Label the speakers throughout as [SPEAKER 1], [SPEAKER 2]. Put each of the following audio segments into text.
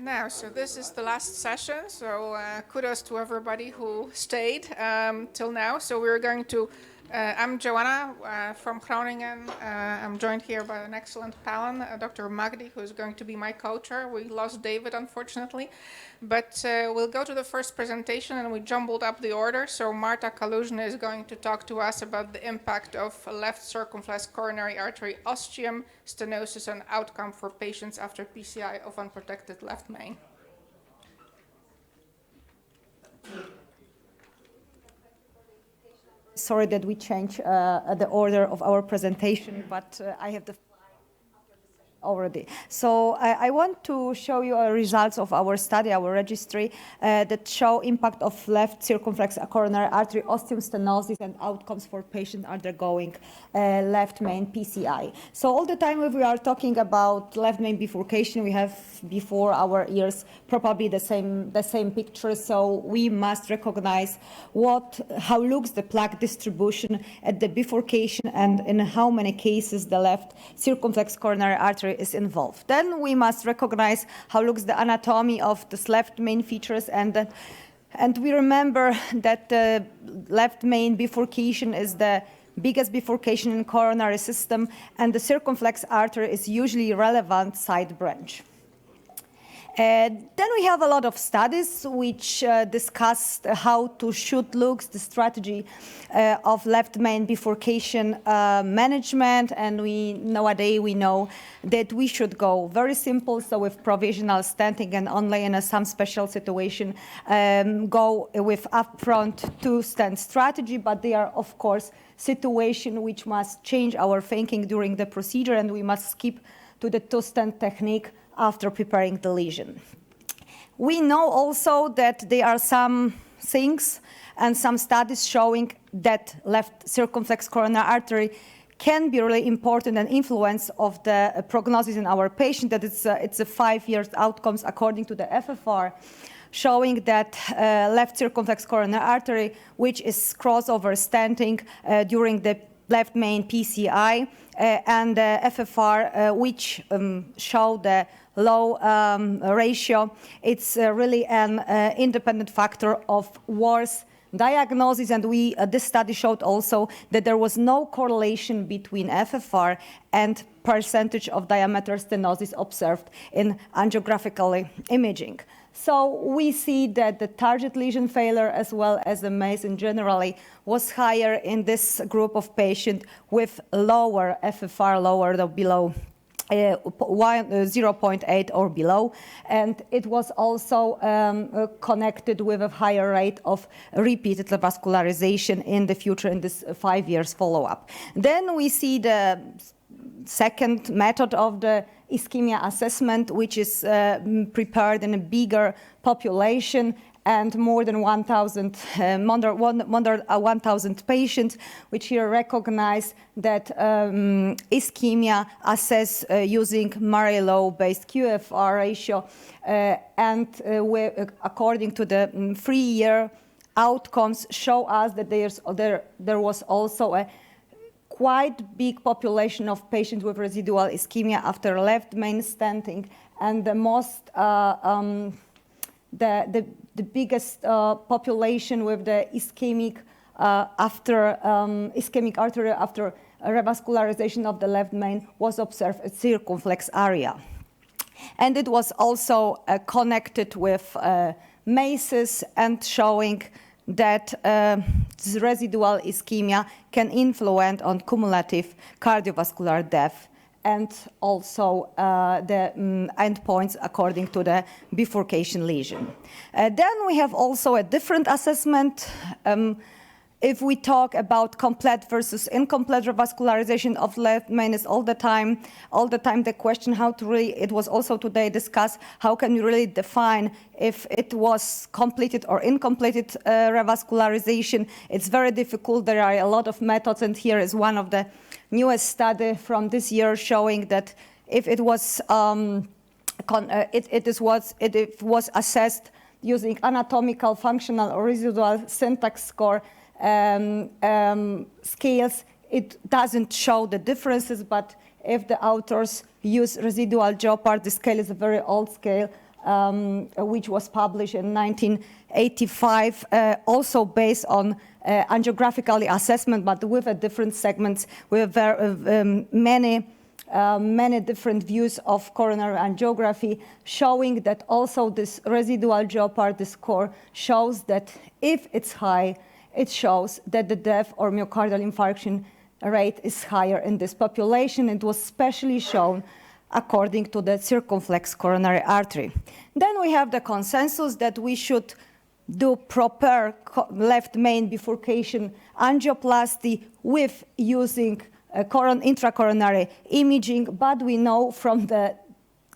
[SPEAKER 1] Now, so this is the last session, so kudos to everybody who stayed till now. So we're going to, I'm Joanna from Groningen. I'm joined here by an excellent panel, Dr. Magdy, who's going to be my co-chair. We lost David, unfortunately, but we'll go to the first presentation and we jumbled up the order. So Marta Kałużna is going to talk to us about the impact of left circumflex coronary artery ostium, stenosis, and outcome for patients after PCI of unprotected left main.
[SPEAKER 2] Sorry that we changed the order of our presentation, but I have the already. So I want to show you results of our study, our registry, that show impact of left circumflex coronary artery ostium stenosis and outcomes for patients undergoing left main PCI. So all the time if we are talking about left main bifurcation, we have before our ears probably the same picture. So we must recognize how looks the plaque distribution at the bifurcation and in how many cases the left circumflex coronary artery is involved. Then we must recognize how looks the anatomy of this left main features, and we remember that the left main bifurcation is the biggest bifurcation in coronary system, and the circumflex artery is usually relevant side branch. Then we have a lot of studies which discussed how to should look the strategy of left main bifurcation management, and nowadays we know that we should go very simple, so with provisional stenting and only in some special situation go with upfront two-stent strategy, but they are of course situation which must change our thinking during the procedure, and we must skip to the two-stent technique after preparing the lesion. We know also that there are some things and some studies showing that left circumflex coronary artery can be really important and influence of the prognosis in our patient, that it's a 5 years outcomes according to the FFR, showing that left circumflex coronary artery, which is crossover stenting during the left main PCI, and the FFR, which show the low ratio, it's really an independent factor of worse diagnosis, and this study showed also that there was no correlation between FFR and percentage of diameter stenosis observed in angiographical imaging. So we see that the target lesion failure as well as the Mason generally was higher in this group of patients with lower FFR, lower than below 0.8 or below, and it was also connected with a higher rate of repeated vascularization in the future in this 5 years follow-up. Then we see the second method of the ischemia assessment, which is prepared in a bigger population and more than 1,000 patients, which here recognize that ischemia assess using Murray-Low-based QFR ratio, and according to the 3-year outcomes show us that there was also a quite big population of patients with residual ischemia after left main stenting, and the most the biggest population with the ischemic ischemic artery after revascularization of the left main was observed at circumflex area, and it was also connected with MACEs and showing that this residual ischemia can influence on cumulative cardiovascular death and also the endpoints according to the bifurcation lesion. Then we have also a different assessment. If we talk about complete versus incomplete revascularization of left main, is all the time the question how to really, it was also today discussed, how can you really define if it was completed or incompleted revascularization. It's very difficult. There are a lot of methods, and here is one of the newest study from this year showing that if it was it was assessed using anatomical, functional, or residual syntax score scales, it doesn't show the differences, but if the authors use residual Jeopardy, the scale is a very old scale, which was published in 1985, also based on angiographical assessment, but with a different segments, with many different views of coronary angiography, showing that also this residual Jeopardy score shows that if it's high, it shows that the death or myocardial infarction rate is higher in this population. It was specially shown according to the circumflex coronary artery. Then we have the consensus that we should do proper left main bifurcation angioplasty with using intracoronary imaging, but we know from the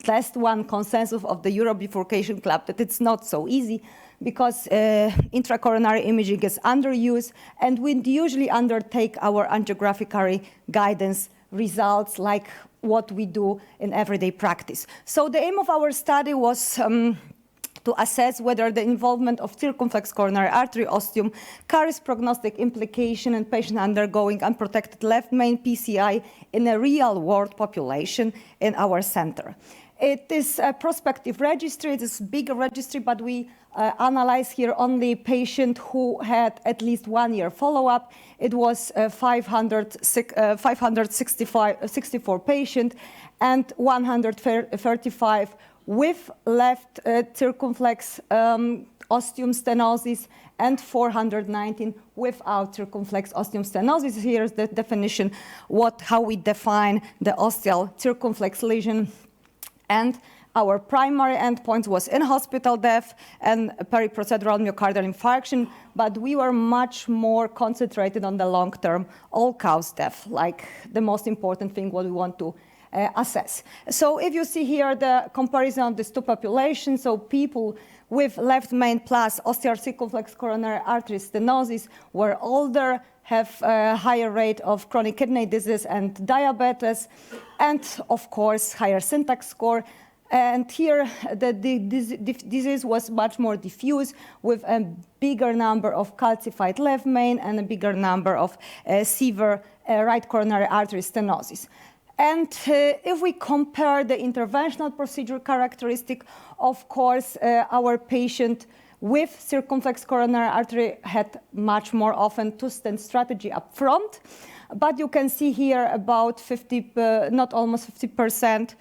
[SPEAKER 2] last one consensus of the Euro Bifurcation Club that it's not so easy, because intracoronary imaging is underused, and we usually undertake our angiographic guidance results like what we do in everyday practice. So the aim of our study was to assess whether the involvement of circumflex coronary artery ostium carries prognostic implication in patients undergoing unprotected left main PCI in a real-world population in our center. It is a prospective registry. It is a big registry, but we analyze here only patient who had at least 1 year follow-up. It was 564 patients and 135 with left circumflex ostium stenosis and 419 without circumflex ostium stenosis. Here's the definition, how we define the ostial circumflex lesion. And our primary endpoint was in-hospital death and periprocedural myocardial infarction, but we were much more concentrated on the long-term all-cause death, like the most important thing what we want to assess. So if you see here the comparison of these two populations, so people with left main plus ostial circumflex coronary artery stenosis were older, have a higher rate of chronic kidney disease and diabetes, and of course higher syntax score. And here the disease was much more diffuse, with a bigger number of calcified left main and a bigger number of severe right coronary artery stenosis. And if we compare the interventional procedure characteristic, of course, our patient with circumflex coronary artery had much more often two-stent strategy up front. But you can see here about 50%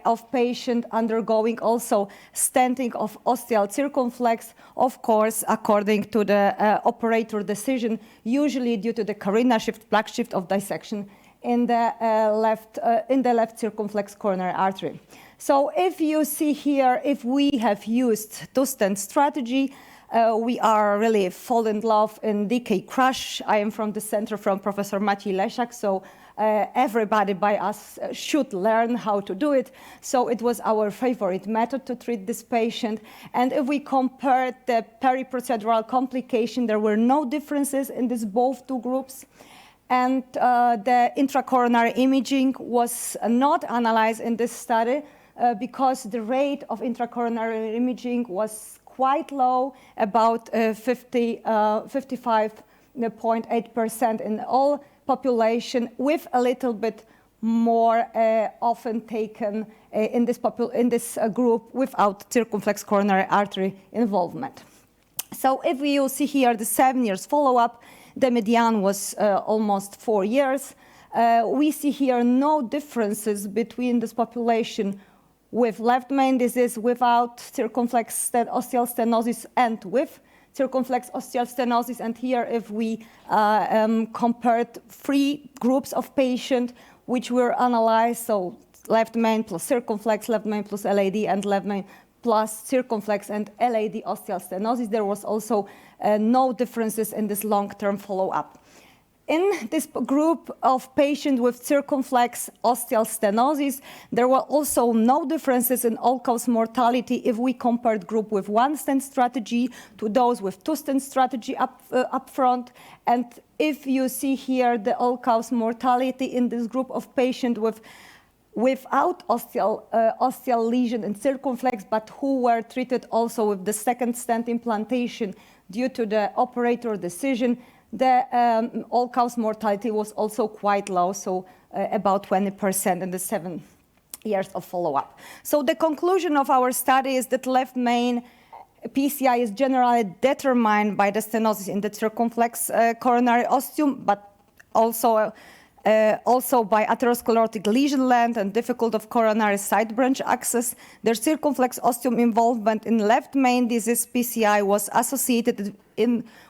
[SPEAKER 2] of patients undergoing also stenting of ostial circumflex, of course, according to the operator decision, usually due to the carina shift, plaque shift of dissection in the left circumflex coronary artery. So if you see here, if we have used two-stent strategy, we are really fall in love in DK crush. I am from the center from Professor Maciej Lesiak, so everybody by us should learn how to do it. So it was our favorite method to treat this patient. And if we compare the periprocedural complication, there were no differences in these both two groups. And the intracoronary imaging was not analyzed in this study because the rate of intracoronary imaging was quite low, about 55.8% in all population, with a little bit more often taken in this group without circumflex coronary artery involvement. So if you see here the 7 years follow-up, the median was almost 4 years. We see here no differences between this population with left main disease without circumflex ostial stenosis and with circumflex ostial stenosis. And here, if we compared 3 groups of patients which were analyzed, so left main plus circumflex, left main plus LAD, and left main plus circumflex and LAD ostial stenosis, there was also no differences in this long-term follow-up. In this group of patients with circumflex ostial stenosis, there were also no differences in all-cause mortality if we compared group with one-stent strategy to those with two-stent strategy up front. And if you see here the all-cause mortality in this group of patients without ostial lesion and circumflex, but who were treated also with the second stent implantation due to the operator decision, the all-cause mortality was also quite low, so about 20% in the 7 years of follow-up. So the conclusion of our study is that left main PCI is generally determined by the stenosis in the circumflex coronary ostium, but also by atherosclerotic lesion length and difficulty of coronary side branch access. The circumflex ostium involvement in left main disease PCI was associated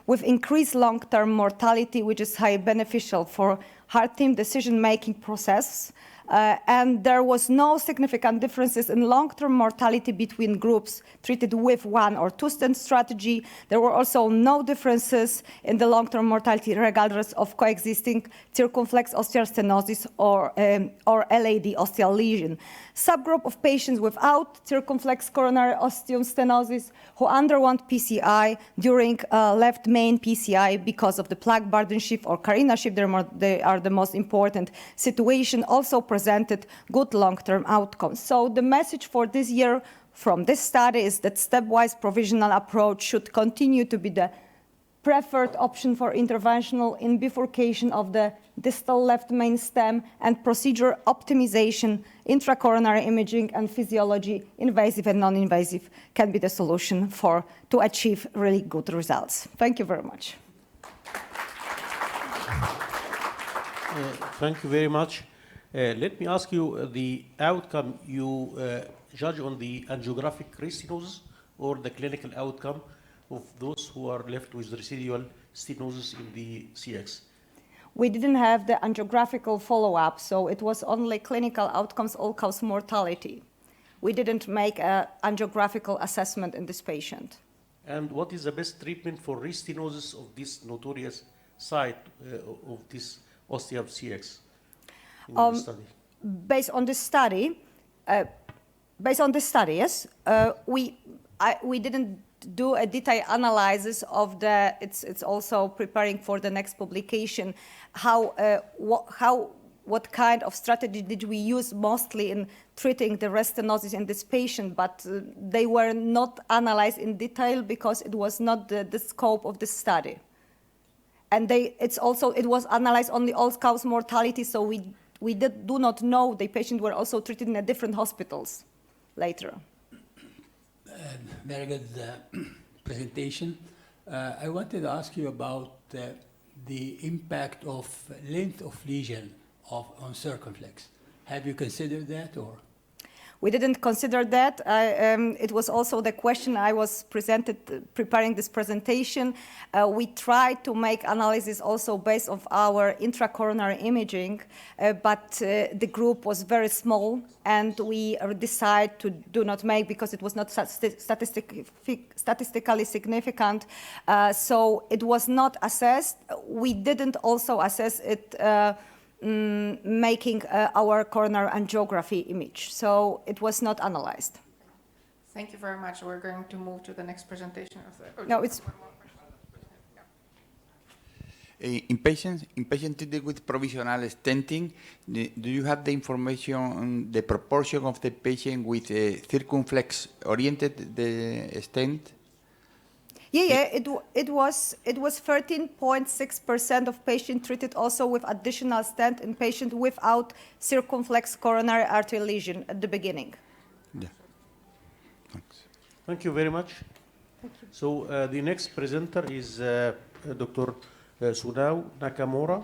[SPEAKER 2] with increased long-term mortality, which is highly beneficial for heart team decision-making process. And there was no significant differences in long-term mortality between groups treated with 1 or 2 stent strategy. There were also no differences in the long-term mortality regardless of coexisting circumflex osteostenosis or LAD osteal lesion. Subgroup of patients without circumflex coronary ostium stenosis who underwent PCI during left main PCI because of the plaque burden shift or carina shift, they are the most important situation, also presented good long-term outcomes. So the message for this year from this study is that stepwise provisional approach should continue to be the preferred option for interventional in bifurcation of the distal left main stem, and procedure optimization, intracoronary imaging and physiology, invasive and non-invasive, can be the solution to achieve really good results. Thank you very much.
[SPEAKER 3] Thank you very much. Let me ask you the outcome you judge on the angiographic restenosis or the clinical outcome of those who are left with residual stenosis in the CX.
[SPEAKER 2] We didn't have the angiographical follow-up, so it was only clinical outcomes, all-cause mortality. We didn't make an angiographical assessment in this patient.
[SPEAKER 3] And what is the best treatment for restenosis of this notorious site of this ostium CX in the study?
[SPEAKER 2] Based on this study, yes, we didn't do a detailed analysis of the. It's also preparing for the next publication. What kind of strategy did we use mostly in treating the restenosis in this patient? But they were not analyzed in detail because it was not the scope of the study. And it was analyzed only all-cause mortality, so we do not know the patients were also treated in different hospitals later.
[SPEAKER 4] Very good presentation. I wanted to ask you about the impact of length of lesion on circumflex. Have you considered that, or?
[SPEAKER 2] We didn't consider that. It was also the question I was preparing this presentation. We tried to make analysis also based on our intracoronary imaging, but the group was very small, and we decided to do not make because it was not statistically significant. So it was not assessed. We didn't also assess it making our coronary angiography image. So it was not analyzed.
[SPEAKER 1] Thank you very much. We're going to move to the next presentation of the.
[SPEAKER 2] No, it's.
[SPEAKER 1] One more question.
[SPEAKER 5] In patients treated with provisional stenting, do you have the information on the proportion of the patient with a circumflex-oriented stent?
[SPEAKER 2] Yeah, it was 13.6% of patients treated also with additional stent in patients without circumflex coronary artery lesion at the beginning.
[SPEAKER 5] Yeah. Thanks.
[SPEAKER 3] Thank you very much.
[SPEAKER 2] Thank you.
[SPEAKER 3] So the next presenter is Dr. Sunao Nakamura,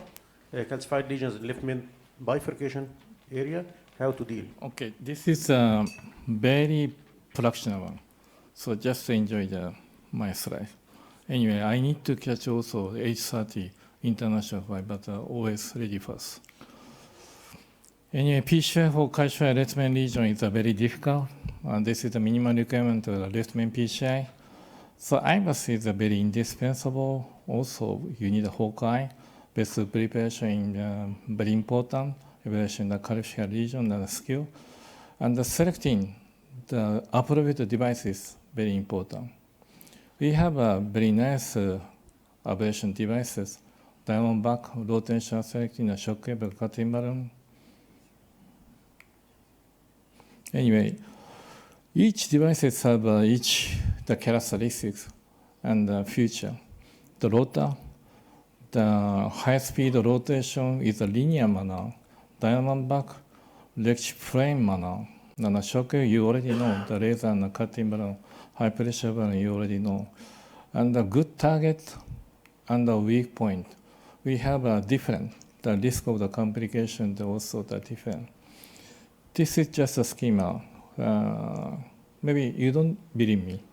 [SPEAKER 3] calcified lesions in left main bifurcation area, how to deal.
[SPEAKER 6] Okay, this is a very fractional one. So just enjoy my slide. Anyway, I need to catch also H30 international flight, but always ready first. Anyway, PCI for calcified left main lesion is very difficult. This is the minimum requirement of the left main PCI. So IMAS is very indispensable. Also, you need a Hawkeye. Basic preparation is very important. Evaluation of the calcified lesion and the skill. And selecting the appropriate devices very important. We have a very nice ablation devices. Diamond back, low tension selecting a shock cable cutting balloon. Anyway, each devices have the characteristics and the future. The rotor, the high speed rotation is a linear manner. Diamond back, left frame manner. And the shock, you already know, the laser and the cutting balloon, high pressure balloon, you already know. And the good target and the weak point, we have a different. The risk of the complication is also the different. This is just a schema. Maybe you don't believe me.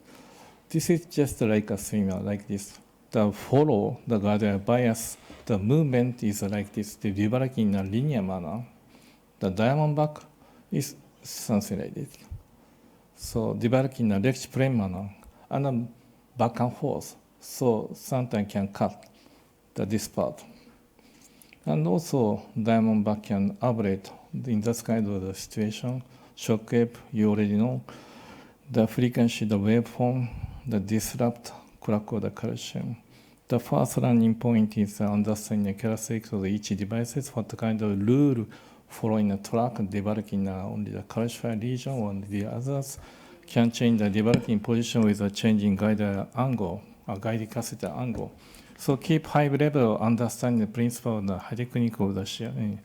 [SPEAKER 6] This is just like a schema, like this. The follow the guardian bias, the movement is like this, the developing in a linear manner. The diamond back is something like this. So developing in a left plane manner and back and forth. So sometimes can cut this part. And also diamond back can aberrate in this kind of the situation. Shock wave, you already know. The frequency, the waveform, the disrupt, crack of the calcium. The first learning point is understanding the characteristics of each device, what kind of rule following a track, developing only the calcified region or the others can change the developing position with a changing guide angle, a guide catheter angle. So keep high level understanding the principle of the technique of the steering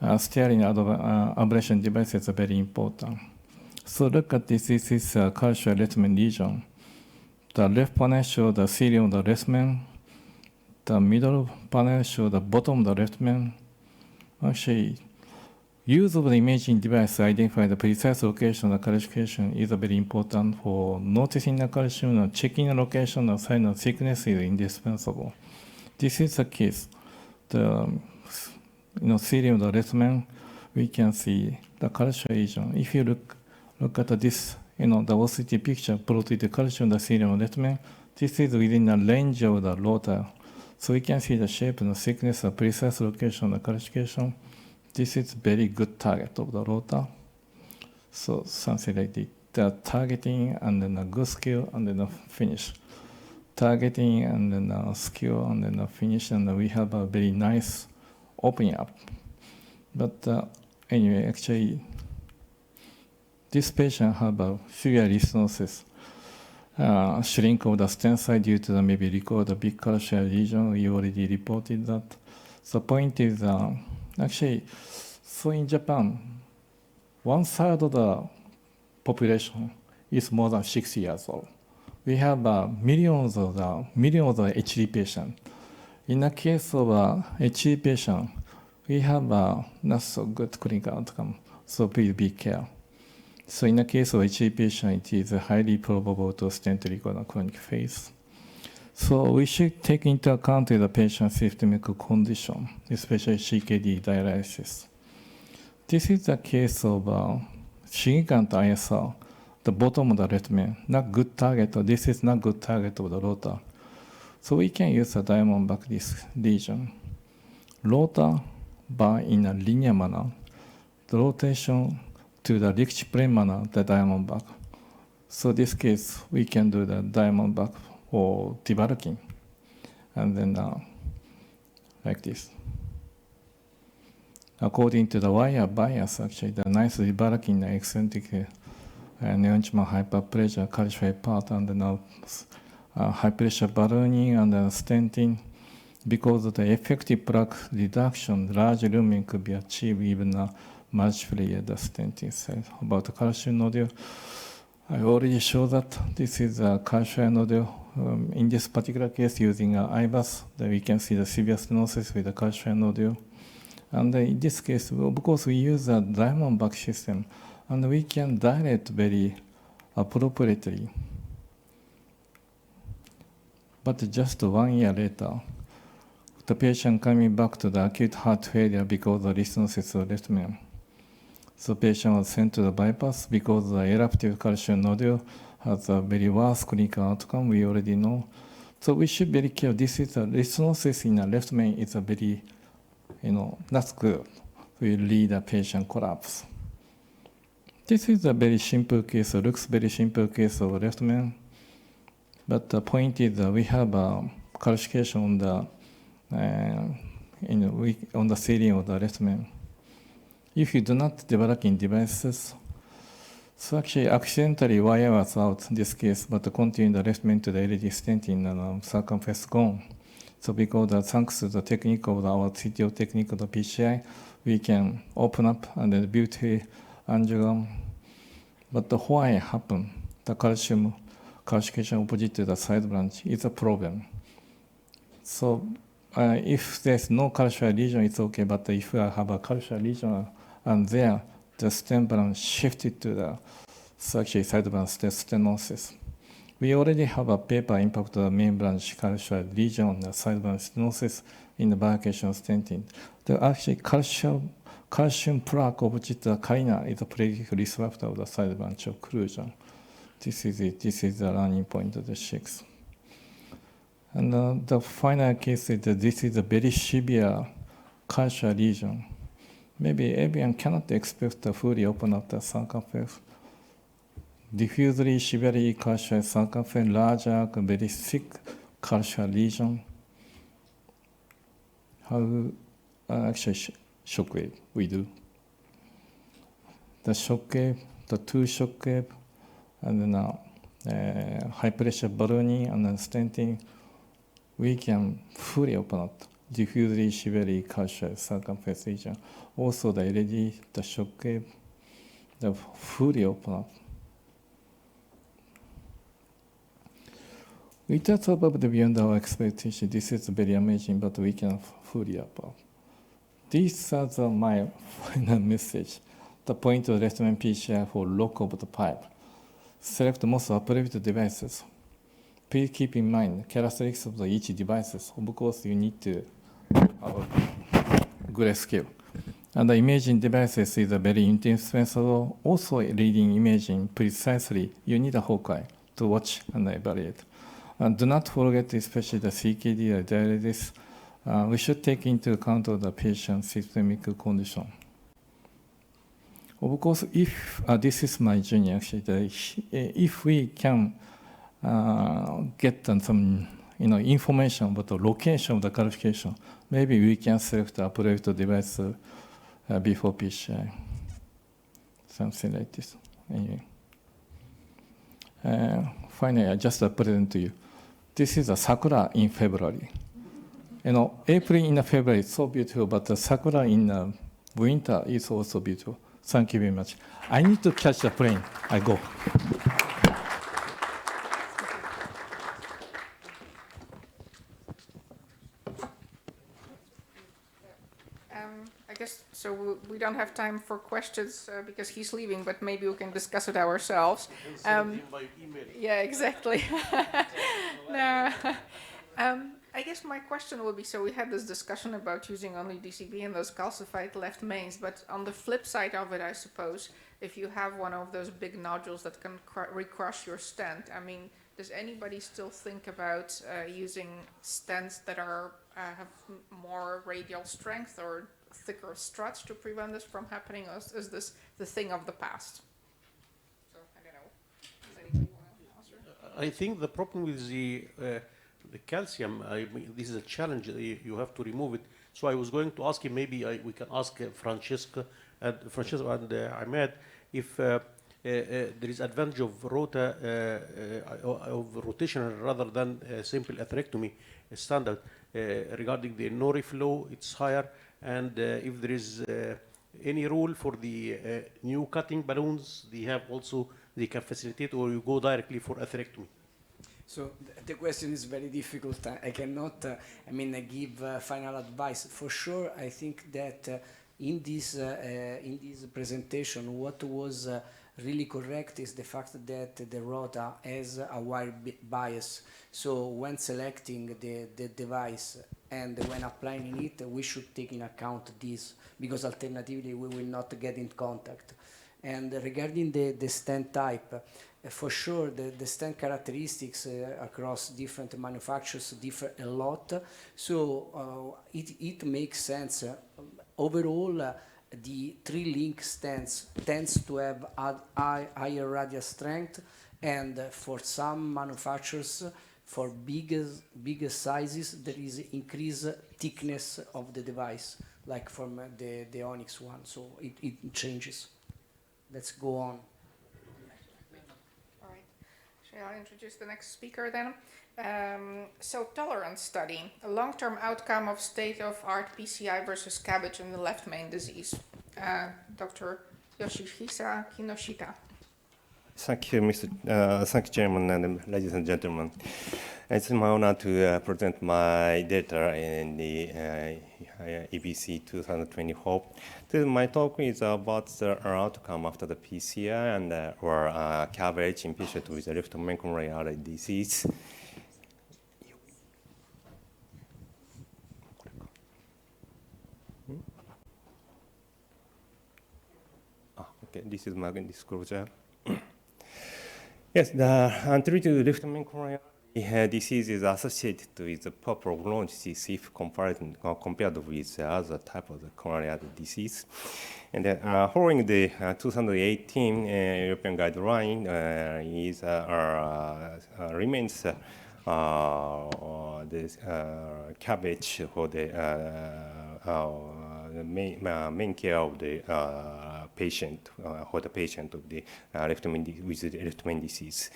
[SPEAKER 6] ablation device is very important. So look at this. This is a calcium Letman lesion. The left panel shows the ceiling of the Letman. The middle panel shows the bottom of the Letman. Actually, use of the imaging device to identify the precise location of the calcification is very important for noticing the calcium and checking the location of sign of thickness is indispensable. This is the case. The ceiling of the Letman, we can see the calcium region. If you look at this, the OCT picture plotted the calcium the ceiling of the Letman. This is within the range of the rotor. So we can see the shape and the thickness of precise location of the calcification. This is very good target of the rotor. So something like this. The targeting and then a good skill and then a finish. Targeting and then a skill and then a finish, and we have a very nice opening up. But anyway, actually, this patient have a severe stenosis. Shrink of the stent side due to the maybe record the big calcium lesion. We already reported that. The point is, actually, so in Japan, 1/3 of the population is more than 6 years old. We have millions of HD patients. In the case of HD patient, we have not so good clinical outcome. So please be careful. So in the case of HD patient, it is highly probable to stent record a chronic phase. So we should take into account the patient's systemic condition, especially CKD dialysis. This is the case of significant ISR, the bottom of the Letman, not good target, or this is not good target of the rotor. So we can use a diamond back this lesion. Rotor bar in a linear manner, the rotation to the rich plane manner, the diamond back. So this case, we can do the diamond back or debarking, and then like this. According to the wire bias, actually, the nice debarking, the eccentric neoantimal hyperpressure calcified part, and then high pressure ballooning and stenting, because of the effective plaque reduction, large lumen could be achieved even multiplayer the stenting cells. About the calcium nodule, I already showed that this is a calcium nodule. In this particular case, using IBAS, that we can see the severe stenosis with the calcium nodule. And in this case, because we use a diamond back system, and we can dilate very appropriately. But just 1 year later, the patient coming back to the acute heart failure because of the stenosis of left main. So patient was sent to the bypass because the eruptive calcium nodule has a very worse clinical outcome, we already know. So we should be very careful. This is a stenosis in the left main is a very, not good. We lead a patient collapse. This is a very simple case, looks very simple case of left main. But the point is that we have a calcification on the ceiling of the left main. If you do not develop in devices, so actually accidentally wire was out in this case, but continue the left main to the LED stenting and circumference gone. So because thanks to the technique of our CTO technique of the PCI, we can open up and then beauty angiogram. But why happen? The calcium calcification opposite to the side branch is a problem. So if there's no calcium lesion, it's okay. But if I have a calcium lesion and there, the stem branch shifted to the actually side branch, the stenosis. We already have a paper impact of the main branch calcium lesion on the side branch stenosis in the bifurcation stenting. The actually calcium plaque opposite the carina is a predictive risk factor of the side branch occlusion. This is it. This is the learning point of the 6. And the final case is that this is a very severe calcium lesion. Maybe everyone cannot expect to fully open up the circumference. Diffusely severely calcium circumference, larger, very thick calcium lesion. How actually shock wave we do? The shock wave, the 2 shock wave, and then high pressure ballooning and then stenting, we can fully open up diffusely severely calcium circumference lesion. Also the LED, the shock wave, the fully open up. It is probably beyond our expectation. This is very amazing, but we can fully open up. These are my final message. The point of LM PCI for lock of the pipe. Select most appropriate devices. Please keep in mind characteristics of each devices. Of course, you need to have a good skill. And the imaging devices is a very indispensable. Also, reading imaging precisely, you need a Hawkeye to watch and evaluate. And do not forget, especially the CKD or dialysis. We should take into account of the patient's systemic condition. Of course, if this is my junior, actually, if we can get some information about the location of the calcification, maybe we can select the appropriate device before PCI. Something like this. Anyway. Finally, I just present to you. This is a sakura in February. April in February is so beautiful, but the sakura in winter is also beautiful. Thank you very much. I need to catch the plane. I go.
[SPEAKER 1] I guess so. We don't have time for questions because he's leaving, but maybe we can discuss it ourselves. Yeah, exactly. No. I guess my question will be, so we had this discussion about using only DCB and those calcified left mains, but on the flip side of it, I suppose, if you have one of those big nodules that can recrush your stent, I mean, does anybody still think about using stents that are have more radial strength or thicker struts to prevent this from happening, or is this the thing of the past? So, I don't know. Does anybody want to answer?
[SPEAKER 3] I think the problem with the calcium, this is a challenge. You have to remove it. So I was going to ask him, maybe we can ask Francesco and Ahmed if there is advantage of rotation rather than simple atherectomy standard regarding the no reflow. It's higher, and if there is any rule for the new cutting balloons, they have also they can facilitate, or you go directly for atherectomy.
[SPEAKER 7] So the question is very difficult. I cannot, give final advice. For sure, I think that in this presentation, what was really correct is the fact that the ROTA has a wire bias. So when selecting the device and when applying it, we should take in account this, because alternatively we will not get in contact. And regarding the stent type, for sure the stent characteristics across different manufacturers differ a lot. So it makes sense. Overall, the 3-link stents tends to have higher radial strength, and for some manufacturers, for bigger sizes, there is increased thickness of the device, like from the Onyx one. So it changes. Let's go on.
[SPEAKER 1] All right. I'll introduce the next speaker then. So TOLERANT study, a long-term outcome of state-of-art PCI versus CABG in the left main disease. Dr. Yoshihisa Kinoshita.
[SPEAKER 8] Thank you, thank you, Chairman, and ladies and gentlemen. It's my honor to present my data in the EBC 2024. My talk is about the outcome after the PCI and or CABG in patients with left main coronary artery disease. Okay, this is my disclosure. Yes, the untreated left main coronary disease is associated with the poor prognosis if compared with other type of the coronary artery disease. And following the 2018 European guideline, remains the CABG for the main care of the patient, for the patient of the left main with the left main disease.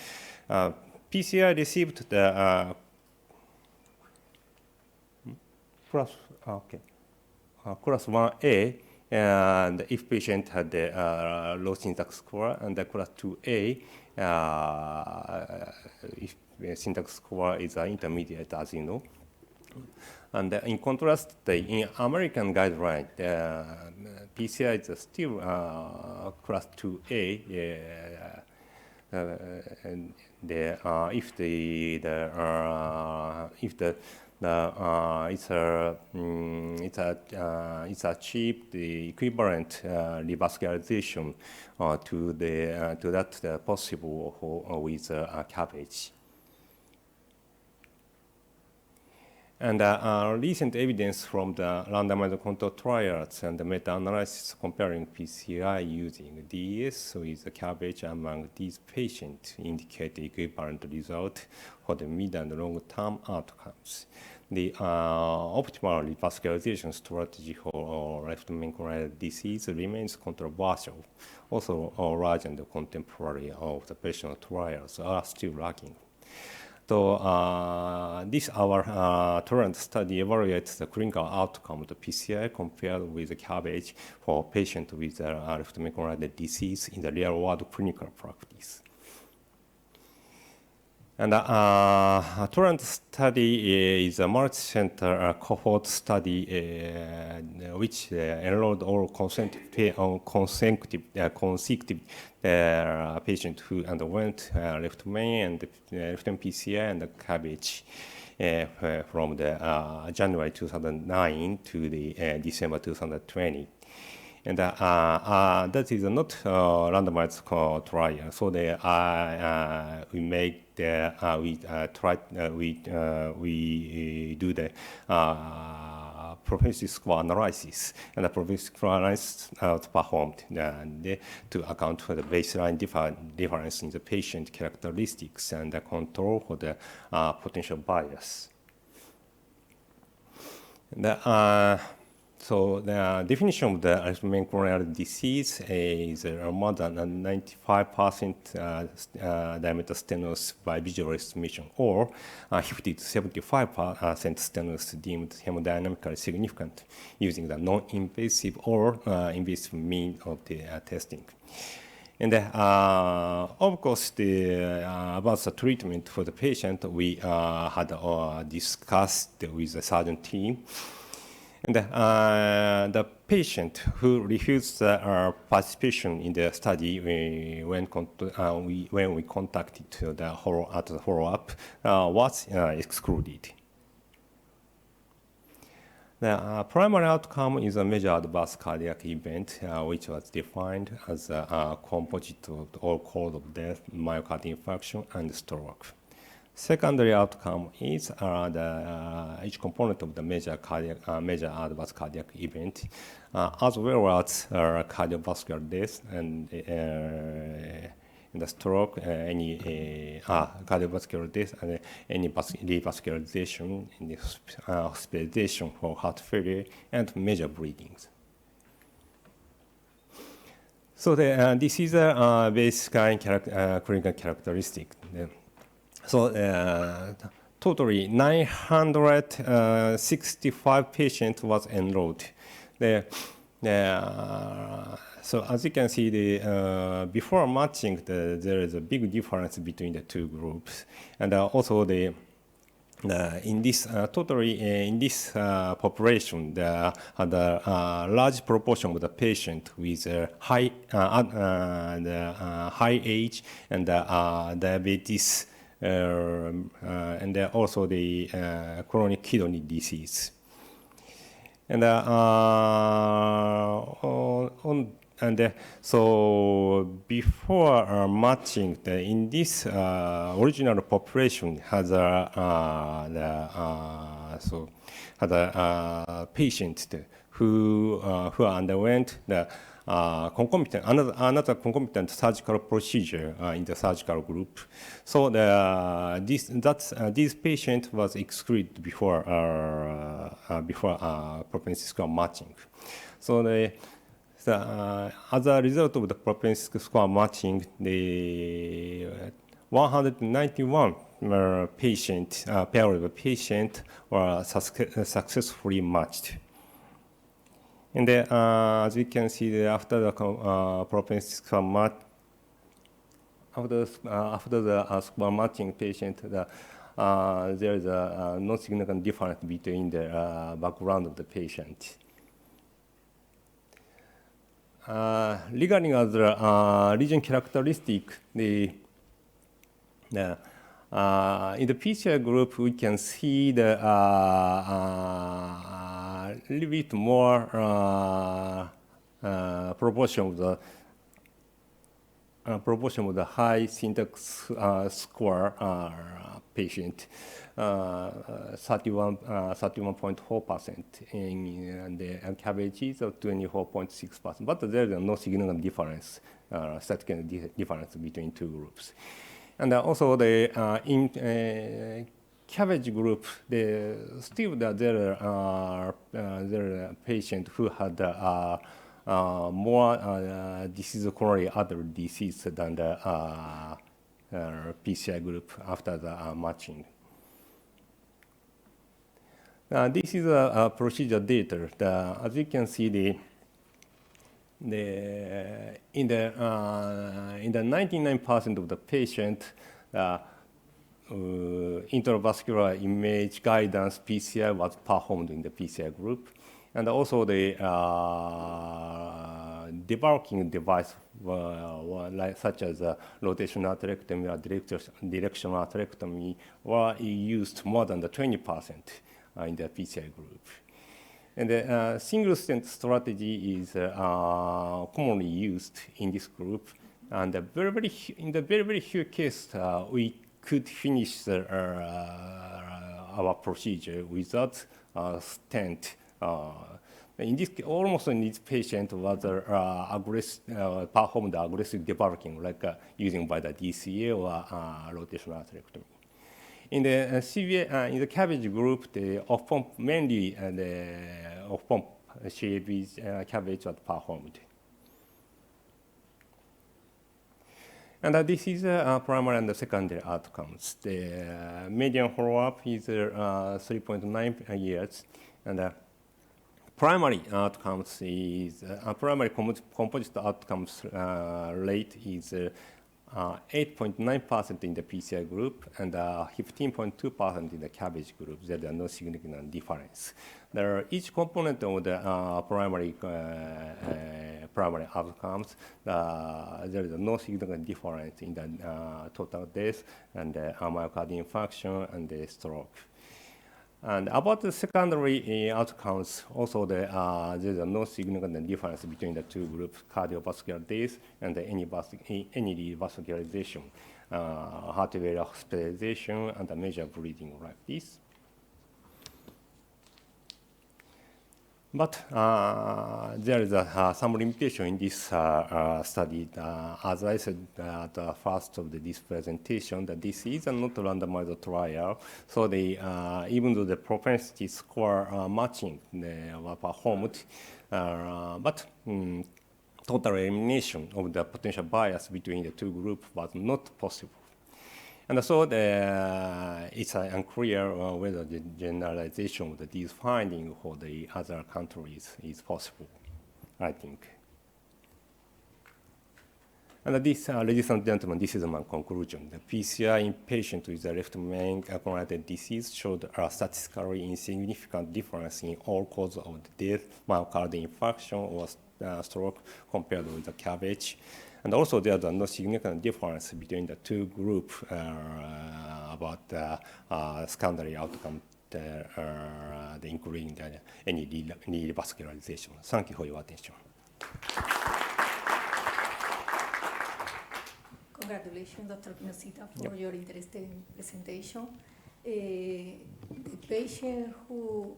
[SPEAKER 8] PCI received the class 1A, and if patient had the low syntax score, and the class 2A, if syntax score is intermediate, as you know. And in contrast, in American guideline, PCI is still class 2A. And if it's achieved the equivalent revascularization to that possible with CABG. And recent evidence from the randomized control trials and the meta-analysis comparing PCI using DES with the CABG among these patients indicate equivalent result for the mid and long-term outcomes. The optimal revascularization strategy for left main coronary disease remains controversial. Also, large and contemporary observational trials are still lacking. So this our TOLERANT study evaluates the clinical outcome of the PCI compared with the CABG for patients with left main coronary disease in the real-world clinical practice. And TOLERANT study is a multi-center cohort study which enrolled all consecutive patients who underwent left main and left main PCI and CABG from the January 2009 to the December 2020. And that is not randomized trial. So we do the propensity score analysis, and the propensity score analysis was performed to account for the baseline difference in the patient characteristics and the control for the potential bias. So the definition of the left main coronary disease is more than 95% diameter stenosis by visual estimation, or 50 to 75% stenosis deemed hemodynamically significant using the non-invasive or invasive means of the testing. And of course, about the treatment for the patient, we had discussed with the surgeon team. And the patient who refused participation in the study when we contacted the follow-up was excluded. The primary outcome is a major adverse cardiac event, which was defined as a composite of all cause of death, myocardial infarction, and stroke. Secondary outcome is each component of the major adverse cardiac event, as well as cardiovascular death and the stroke, any cardiovascular death, and any revascularization, in the hospitalization for heart failure, and major bleedings. So this is a basic clinical characteristic. So totally 965 patients was enrolled. So as you can see, before matching, there is a big difference between the two groups, and also in this in this population, the large proportion of the patient with high age and diabetes, and also the chronic kidney disease. And so before matching, in this original population has a patient who underwent the another concomitant surgical procedure in the surgical group. So this patient was excluded before propensity score matching. So as a result of the propensity score matching, the 191 pair of patient were successfully matched. And as you can see, after the propensity score match, after the score matching patient, there is no significant difference between the background of the patient. Regarding other region characteristic, in the PCI group, we can see the little bit more proportion of the high syntax score patient, 31.4%, and the CABG of 24.6%. But there is no significant difference, statistical difference between two groups. And also the CABG group, there are patients who had more disease coronary artery disease than the PCI group after the matching. This is a procedure data. As you can see, in the 99% of the patient, intravascular image guidance PCI was performed in the PCI group, and also the debulking device such as rotational atherectomy or directional atherectomy were used more than the 20% in the PCI group. And the single stent strategy is commonly used in this group, and in the very few cases we could finish our procedure without stent. Almost in this patient was performed aggressive debulking, like using by the DCA or rotational atherectomy. In the in the CABG group, the off-pump mainly the off-pump CABG was performed. And this is primary and secondary outcomes. The median follow-up is 3.9 years, and primary outcomes is primary composite outcomes rate is 8.9% in the PCI group and 15.2% in the CABG group. There is no significant difference. Each component of the primary outcomes, there is no significant difference in the total death and myocardial infarction and the stroke. And about the secondary outcomes, also there is no significant difference between the two groups, cardiovascular death and any revascularization, heart failure hospitalization, and the major bleeding like this. But there is some limitation in this study. As I said at the first of this presentation, that this is not a randomized trial. So even though the propensity score matching were performed, but total elimination of the potential bias between the two groups was not possible. And so it's unclear whether the generalization of these findings for the other countries is possible, I think. And this, ladies and gentlemen, this is my conclusion. The PCI in patients with the left main accumulated disease showed a statistically insignificant difference in all causes of death, myocardial infarction, or stroke compared with the CABG. And also, there is no significant difference between the two groups about secondary outcome, including any revascularization. Thank you for your attention.
[SPEAKER 9] Congratulations, Dr. Kinoshita, for your interesting presentation. The patient who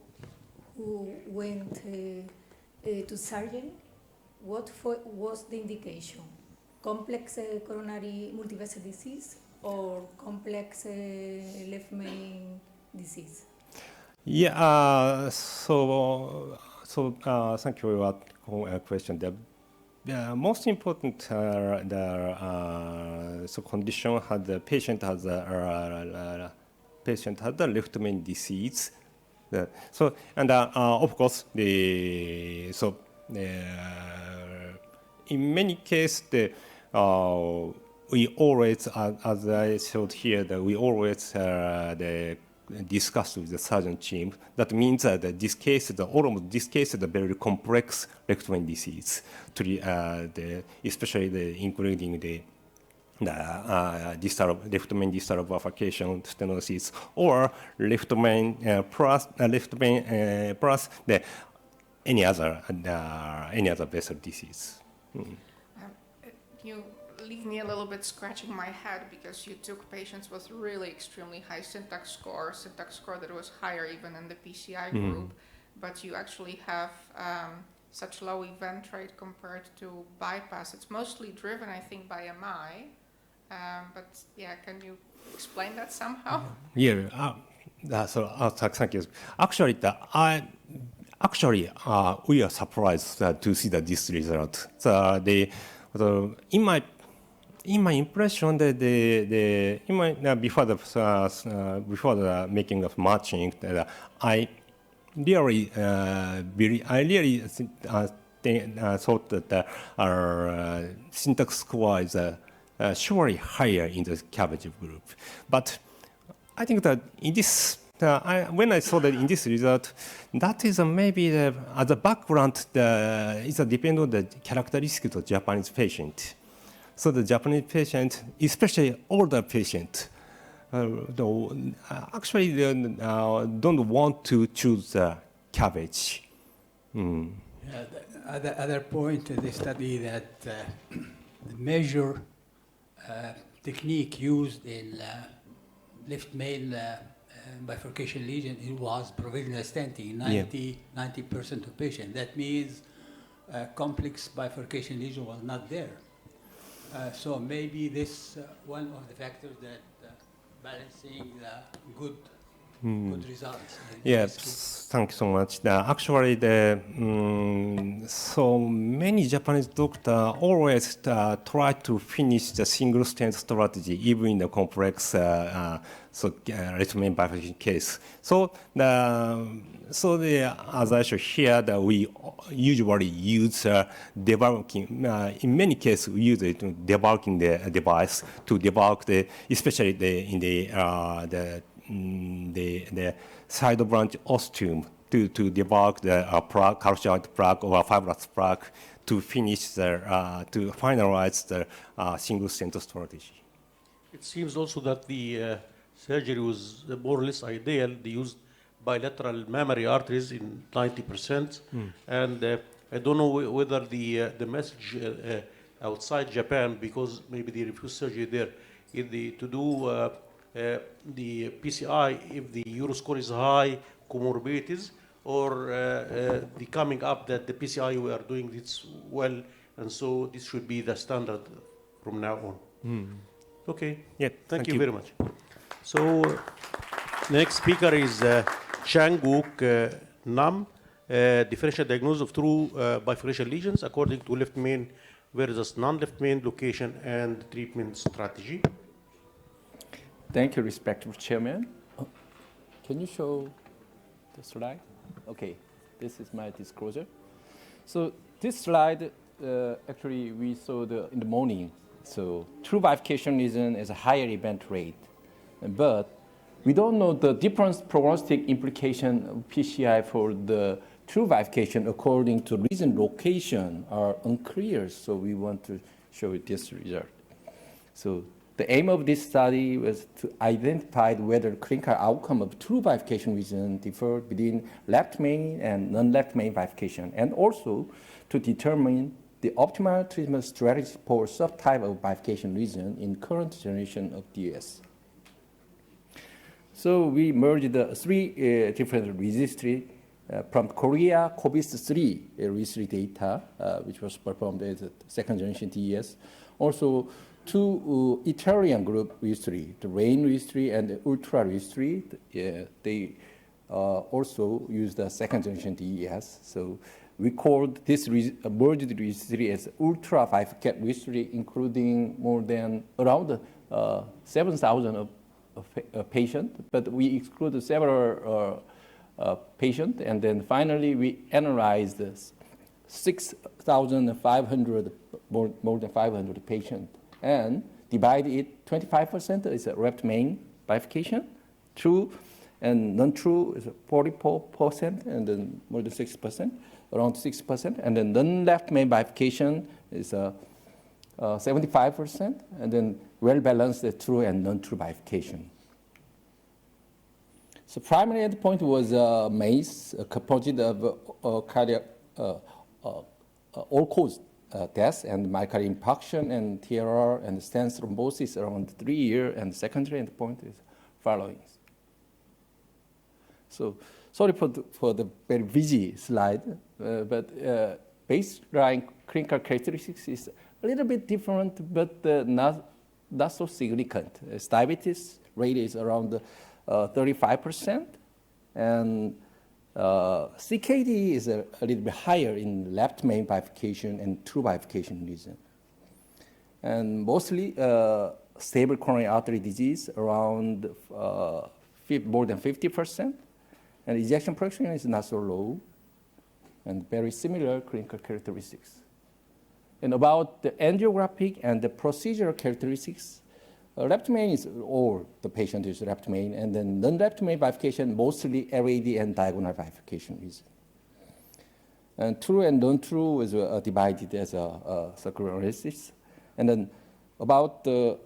[SPEAKER 9] went to surgery, what was the indication? Complex coronary multivessel disease or complex left main disease?
[SPEAKER 8] Yeah, thank you for your question. The most important condition had the patient has the left main disease. Of course in many cases we always, as I showed here, that we always discuss with the surgeon team. That means that this case, this case is a very complex left main disease, especially including the left main distal bifurcation stenosis, or left main plus any other vessel disease.
[SPEAKER 1] You leave me a little bit scratching my head because you took patients with really extremely high syntax score that was higher even in the PCI group, but you actually have such low event rate compared to bypass. It's mostly driven, I think, by MI, but yeah, can you explain that somehow?
[SPEAKER 8] Yeah, thank you. Actually, we are surprised to see this result. In my impression, before the making of matching, I really thought that our syntax score is surely higher in the CABG group. But I think that in this, when I saw that in this result, that is maybe as a background, it's depending on the characteristics of Japanese patient. So the Japanese patient, especially older patient, actually don't want to choose CABG.
[SPEAKER 4] Yeah, the other point in the study that the measure technique used in left main bifurcation lesion, it was provisional stenting, 90% of patients. That means complex bifurcation lesion was not there. So maybe this one of the factors that balancing the good results.
[SPEAKER 8] Yes, thank you so much. Actually, so many Japanese doctors always try to finish the single stent strategy, even in the complex left main bifurcation case. As I show here, that we usually use debulking. In many cases, we use it debulking the device to debulk especially in the side branch ostium to debulk the calcified plaque or fibrous plaque to finish to finalize the single stent strategy.
[SPEAKER 3] It seems also that the surgery was more or less ideal. They used bilateral mammary arteries in 90%, and I don't know whether the message outside Japan, because maybe they refuse surgery there, to do the PCI if the Euroscore is high, comorbidities, or the coming up that the PCI we are doing this well, and so this should be the standard from now on. Okay.
[SPEAKER 8] Yeah.
[SPEAKER 3] Thank you very much. So next speaker is Chang-Wook Nam, differential diagnosis of true bifurcation lesions according to left main versus non-left main location and treatment strategy.
[SPEAKER 10] Thank you, respected Chairman. Can you show the slide? Okay, this is my disclosure. So this slide, actually, we saw in the morning. So true bifurcation lesion is a higher event rate, but we don't know the different prognostic implication of PCI for the true bifurcation according to lesion location are unclear. So we want to show this result. So the aim of this study was to identify whether clinical outcome of true bifurcation lesion differed between left main and non-left main bifurcation, and also to determine the optimal treatment strategy for subtype of bifurcation lesion in current generation of DS. So we merged the three different registry from Korea COBIS-3 registry data, which was performed as a second generation DES. Also, two Italian group registry, the RAIN registry and the ULTRA registry. They also use the second generation DES. So we called this merged registry as Ultra Bifurcate registry, including more than around 7,000 of patients, but we excluded several patients, and then finally we analyzed 6,500, more than 500 patients, and divided it 25% is a left main bifurcation, true and non-true is 44%, and then more than 6%, around 6%, and then non-left main bifurcation is 75%, and then well-balanced true and non-true bifurcation. So primary endpoint was MACE, a composite of cardiac all-cause death and myocardial infarction and TRR and stent thrombosis around 3 years, and secondary endpoint is following. So sorry for the very busy slide, but baseline clinical characteristics is a little bit different, but not so significant. Diabetes rate is around 35%, and CKD is a little bit higher in left main bifurcation and true bifurcation lesion. And mostly stable coronary artery disease around more than 50%, and ejection fraction is not so low, and very similar clinical characteristics. And about the angiographic and the procedural characteristics, left main is all the patient is left main, and then non-left main bifurcation mostly LAD and diagonal bifurcation reason. And true and non-true is divided as a circular analysis. And then about the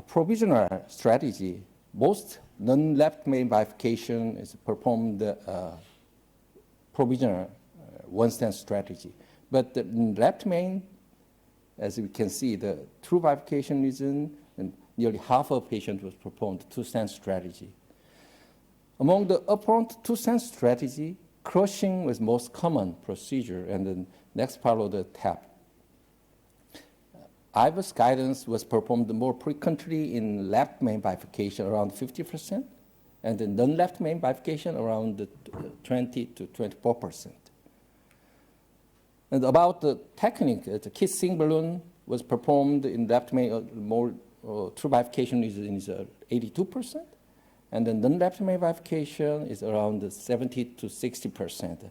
[SPEAKER 10] provisional strategy, most non-left main bifurcation is performed provisional one-stent strategy. But the left main, as we can see, the true bifurcation reason, and nearly half of patients was performed two-stent strategy. Among the upfront two-stent strategy, crushing was most common procedure, and then next followed the tap. IVUS guidance was performed more frequently in left main bifurcation, around 50%, and the non-left main bifurcation around 20 to 24%. And about the technique, the kissing balloon was performed in left main, more true bifurcation is 82%, and then non-left main bifurcation is around 70 to 60%.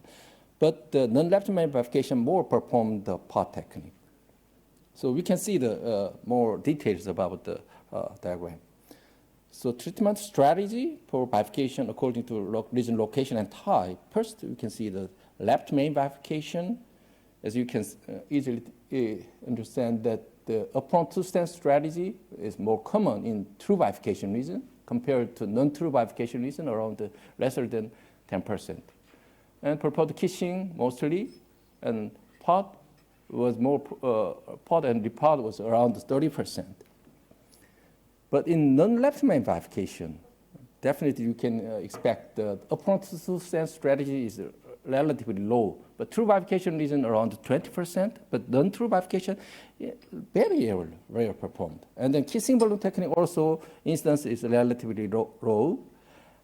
[SPEAKER 10] But the non-left main bifurcation more performed the POT technique. So we can see the more details about the diagram. So treatment strategy for bifurcation according to lesion location and type. First, we can see the left main bifurcation. As you can easily understand that the upfront two-stent strategy is more common in true bifurcation lesion compared to non-true bifurcation lesion, around lesser than 10%. And purport kissing mostly, and POT was more, POT and report was around 30%. But in non-left main bifurcation, definitely you can expect the upfront two-stent strategy is relatively low, but true bifurcation lesion around 20%, but non-true bifurcation very rare performed. And then kissing balloon technique also instance is relatively low,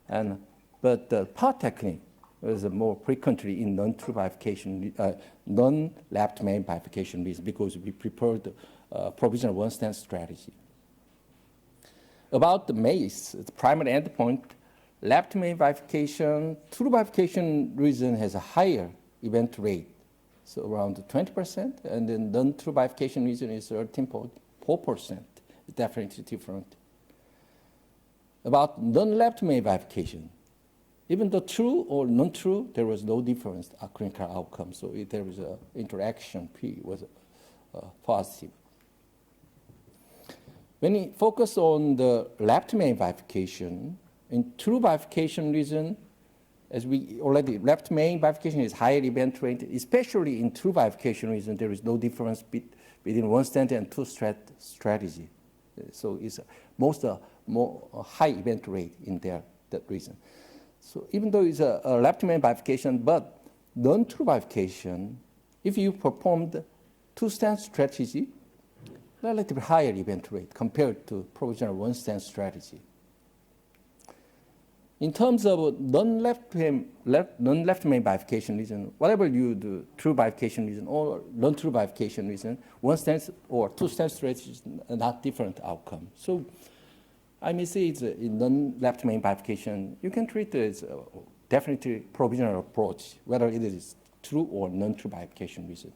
[SPEAKER 10] and but the POT technique is more frequently in non-true bifurcation, non-left main bifurcation lesion because we prefer the provisional one-stent strategy. About the MACE, the primary endpoint, left main bifurcation, true bifurcation region has a higher event rate, so around 20%, and then non-true bifurcation region is 13.4%, definitely different. About non-left main bifurcation, even though true or non-true, there was no difference in clinical outcome, so there was an interaction, P was positive. When we focus on the left main bifurcation, in true bifurcation region, as we already, left main bifurcation is higher event rate, especially in true bifurcation region, there is no difference between one stent and two strategy. So it's more high event rate in that region. So even though it's a left main bifurcation, but non-true bifurcation, if you performed two stent strategy, relatively higher event rate compared to provisional one stent strategy. In terms of non-left main bifurcation region, whatever you do, true bifurcation region or non-true bifurcation region, one stent or two stent strategies are not different outcome. So I may say it's in non-left main bifurcation, you can treat it as definitely provisional approach, whether it is true or non-true bifurcation region.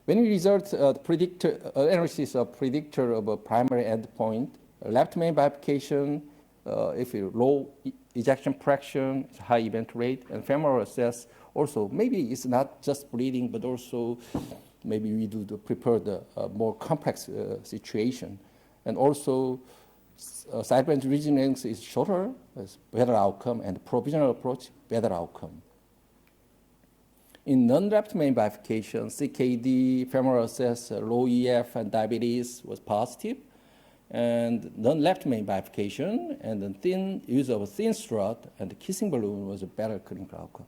[SPEAKER 10] When we result analysis of predictor of a primary endpoint, left main bifurcation, if you low ejection fraction, high event rate, and femoral access, also maybe it's not just bleeding, but also maybe we do prepare the more complex situation, and also side branch region length is shorter, is better outcome, and provisional approach better outcome. In non-left main bifurcation, CKD, femoral access, low EF, and diabetes was positive. And non-left main bifurcation and the thin use of a thin strut and the kissing balloon was a better clinical outcome.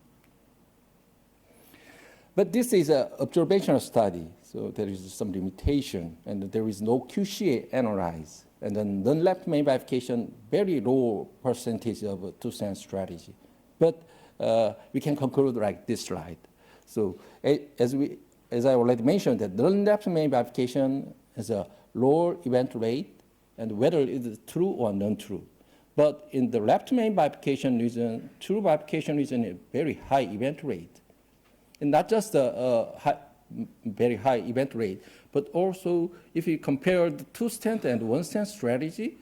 [SPEAKER 10] But this is an observational study, so there is some limitation, and there is no QCA analyzed. And then non-left main bifurcation, very low percentage of two-stent strategy. But we can conclude like this slide. So as I already mentioned, that non-left main bifurcation has a lower event rate, and whether it is true or non-true. But in the left main bifurcation region, true bifurcation region has very high event rate. And not just a very high event rate, but also if you compare the two stent and one stent strategy,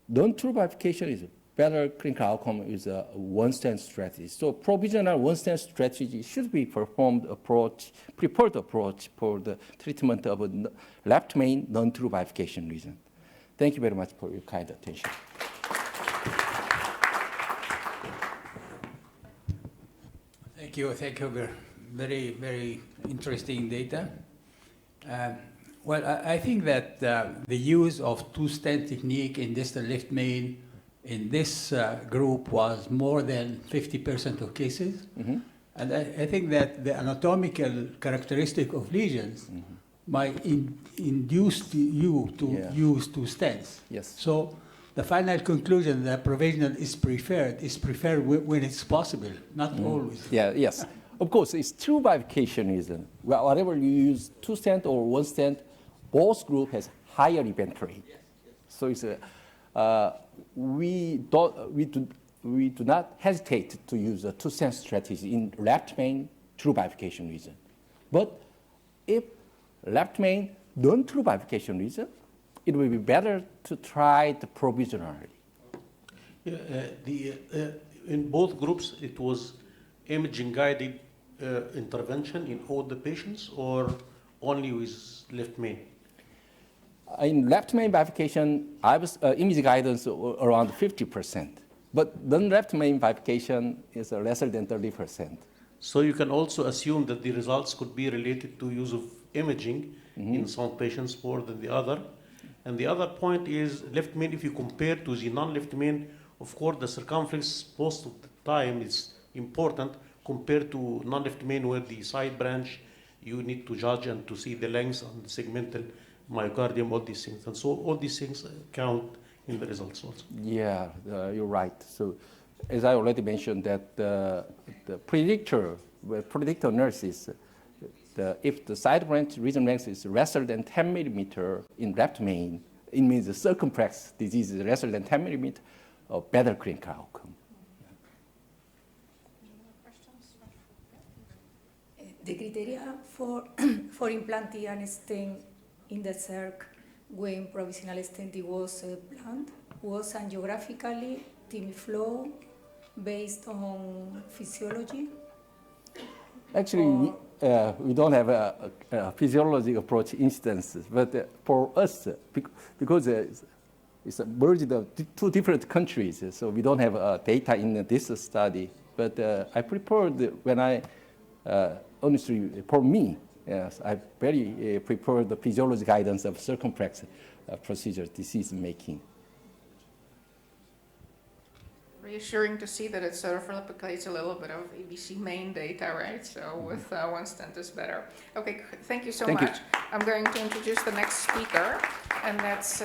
[SPEAKER 10] non-true bifurcation is better clinical outcome is a one stent strategy. So provisional one stent strategy should be preferred approach for the treatment of a left main non-true bifurcation region. Thank you very much for your kind attention.
[SPEAKER 4] Thank you. Very, very interesting data. Well, I think that the use of two-stent technique in distal left main in this group was more than 50% of cases. Mm-hmm. And I think that the anatomical characteristic of lesions might induce you to use two stents.
[SPEAKER 10] Yes.
[SPEAKER 4] So the final conclusion that provisional is preferred when it's possible, not always.
[SPEAKER 10] Yeah, yes. Of course, it's true bifurcation reason. Whatever you use, two stent or one stent, both group has higher event rate. Yes, yes. So it's we do not hesitate to use a two stent strategy in left main true bifurcation reason. But if left main non-true bifurcation reason, it will be better to try the provisionally.
[SPEAKER 3] In both groups, it was imaging-guided intervention in all the patients, or only with left main?
[SPEAKER 10] In left main bifurcation, I was image guidance around 50%, but non-left main bifurcation is lesser than 30%.
[SPEAKER 3] So you can also assume that the results could be related to use of imaging in some patients more than the other. And the other point is left main, if you compare to the non-left main, of course the circumference most of the time is important compared to non-left main, where the side branch you need to judge and to see the length and the segmental myocardium, all these things. And so all these things count in the results also.
[SPEAKER 10] Yeah, you're right. So as I already mentioned that the predictor analysis, if the side branch region length is lesser than 10 millimeter in left main, it means the circumflex disease is less than 10 millimeter, or better clinical outcome.
[SPEAKER 9] The criteria for for implanting an stent in the circ when provisional stent was planned was angiographically timi flow based on physiology.
[SPEAKER 10] Actually, we don't have a physiology approach instances, but for us, because it's a merged of two different countries, so we don't have data in this study. But I prepared when I, honestly, for me, yes, I very prepared the physiology guidance of circumflex procedure disease making.
[SPEAKER 1] Reassuring to see that it sort of replicates a little bit of EBC main data, right? So with one stent is better. Okay, thank you so much. I'm going to introduce the next speaker, and that's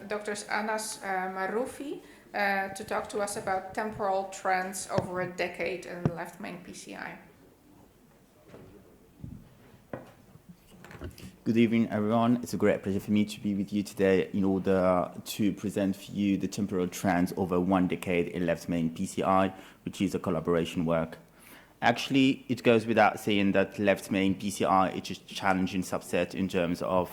[SPEAKER 1] Dr. Anass Maaroufi to talk to us about temporal trends over a decade in left main PCI.
[SPEAKER 11] Good evening, everyone. It's a great pleasure for me to be with you today in order to present for you the temporal trends over 1 decade in left main PCI, which is a collaboration work. Actually, it goes without saying that left main PCI is a challenging subset in terms of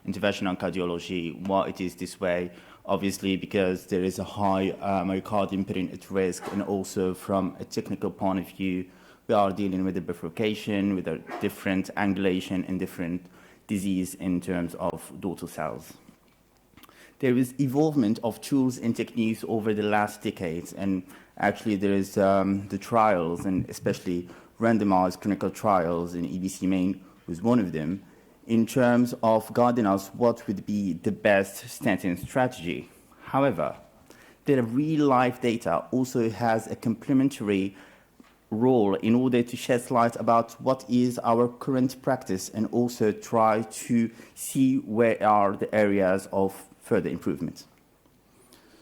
[SPEAKER 11] interventional cardiology. Why it is this way? Obviously, because there is a high myocardium putting at risk, and also from a technical point of view, we are dealing with the bifurcation, with a different angulation and different disease in terms of dorsal cells. There is evolvement of tools and techniques over the last decades, and actually there is the trials, and especially randomized clinical trials in EBC main was one of them, in terms of guiding us what would be the best stenting strategy. However, the real-life data also has a complementary role in order to shed light about what is our current practice and also try to see where are the areas of further improvement.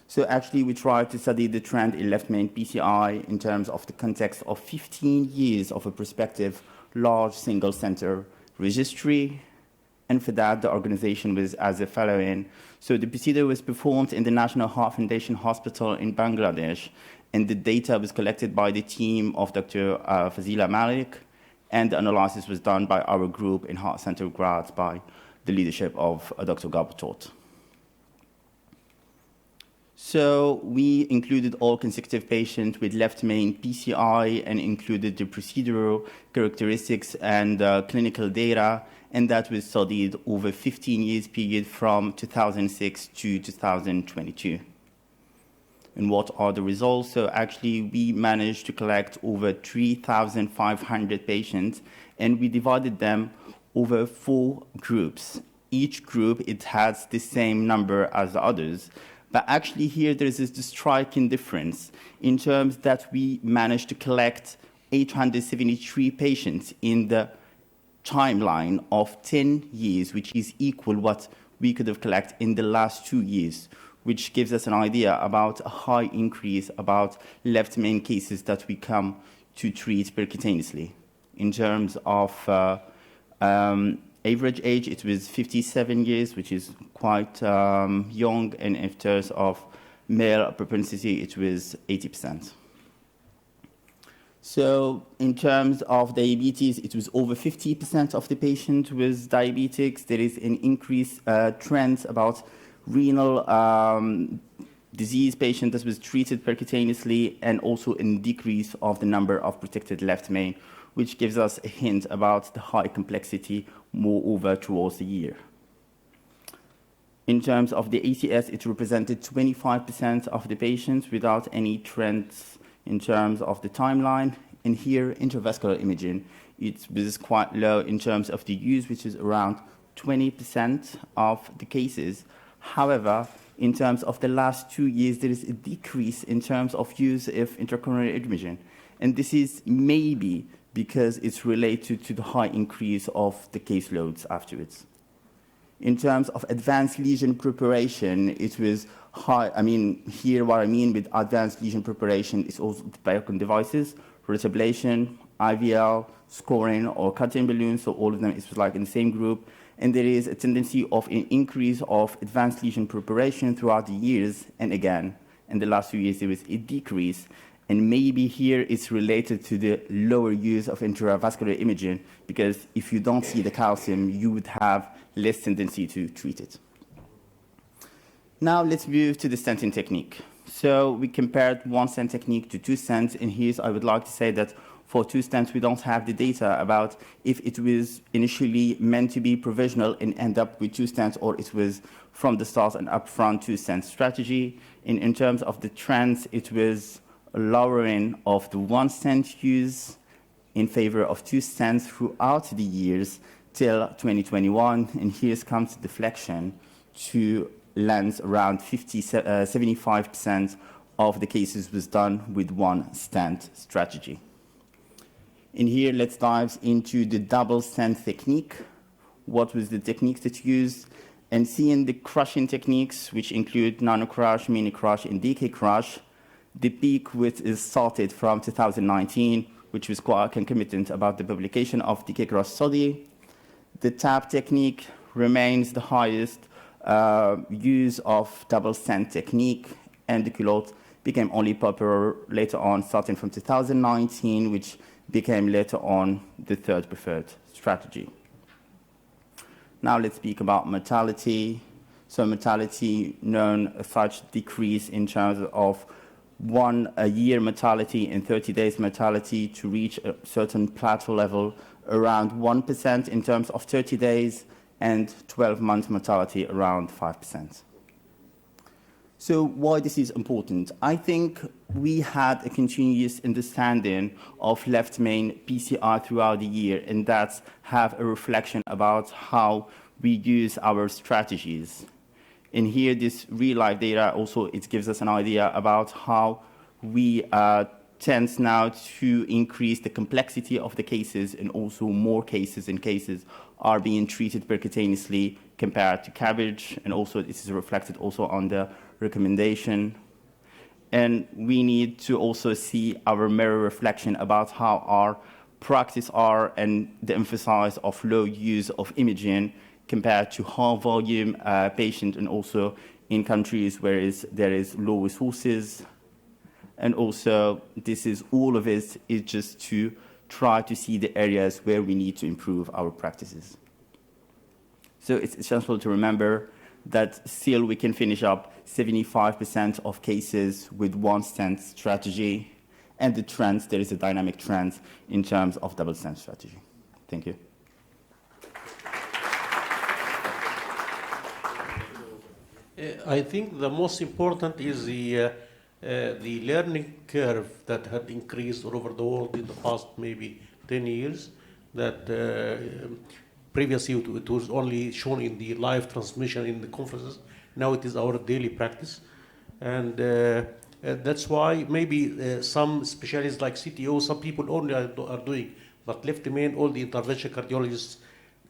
[SPEAKER 11] So actually we try to study the trend in left main PCI in terms of the context of 15 years of a prospective large single center registry, and for that the organization was as a following. So the procedure was performed in the National Heart Foundation Hospital in Bangladesh, and the data was collected by the team of Dr. Fazila Malik, and the analysis was done by our group in Heart Center Graz by the leadership of Dr. Gabatot. So we included all consecutive patients with left main PCI and included the procedural characteristics and clinical data, and that was studied over 15 years period from 2006 to 2022. And what are the results? So actually, we managed to collect over 3,500 patients, and we divided them over 4 groups. Each group, it has the same number as the others. But actually here, there is this striking difference in terms that we managed to collect 873 patients in the timeline of 10 years, which is equal what we could have collected in the last 2 years, which gives us an idea about a high increase about left main cases that we come to treat percutaneously. In terms of average age, it was 57 years, which is quite young, and in terms of male propensity, it was 80%. So in terms of diabetes, it was over 50% of the patients with diabetics. There is an increased trend about renal disease patient that was treated percutaneously, and also a decrease of the number of protected left main, which gives us a hint about the high complexity moreover towards the year. In terms of the ACS, it represented 25% of the patients without any trends in terms of the timeline. And here, intravascular imaging, it was quite low in terms of the use, which is around 20% of the cases. However, in terms of the last 2 years, there is a decrease in terms of use of intracoronary imaging. And this is maybe because it's related to the high increase of the caseloads afterwards. In terms of advanced lesion preparation, it was high. I mean, here what I mean with advanced lesion preparation is also the Biocan devices, rotablation, IVL, scoring, or cutting balloons. So all of them is like in the same group. and there is a tendency of an increase of advanced lesion preparation throughout the years, and again, in the last few years, there was a decrease, and maybe here it's related to the lower use of intravascular imaging, because if you don't see the calcium, you would have less tendency to treat it. Now let's move to the stenting technique. So we compared one stent technique to two stents, and here I would like to say that for two stents, we don't have the data about if it was initially meant to be provisional and end up with two stents, or it was from the start an upfront two stent strategy. In terms of the trends, it was a lowering of the one stent use in favor of two stents throughout the years till 2021, and here comes the deflection to lands around 75% of the cases was done with one stent strategy. In here, let's dive into the double stent technique. What was the techniques that used? And seeing the crushing techniques, which include nano crush, mini crush, and decay crush, the peak which is started from 2019, which was quite concomitant about the publication of decay crush study. The tap technique remains the highest use of double stent technique, and the culotte became only popular later on, starting from 2019, which became later on the third preferred strategy. Now let's speak about mortality. So mortality known as such decrease in terms of 1 year mortality and 30 days mortality to reach a certain plateau level around 1% in terms of 30 days, and 12-month mortality around 5%. So why this is important? I think we had a continuous understanding of left main PCI throughout the year, and that's have a reflection about how we use our strategies. And here, this real-life data also, it gives us an idea about how we tend now to increase the complexity of the cases, and also more cases and cases are being treated percutaneously compared to CABG, and also this is reflected also on the recommendation. And we need to also see our mirror reflection about how our practice are and the emphasis of low use of imaging compared to high volume patient, and also in countries where there is low resources. And also, this is all of it is just to try to see the areas where we need to improve our practices. So it's essential to remember that still we can finish up 75% of cases with one stent strategy, and the trends, there is a dynamic trend in terms of double stent strategy. Thank you.
[SPEAKER 3] I think the most important is the learning curve that had increased all over the world in the past maybe 10 years, that previously it was only shown in the live transmission in the conferences. Now it is our daily practice. And that's why maybe some specialists like CTO, some people only are doing, but left main, all the intervention cardiologists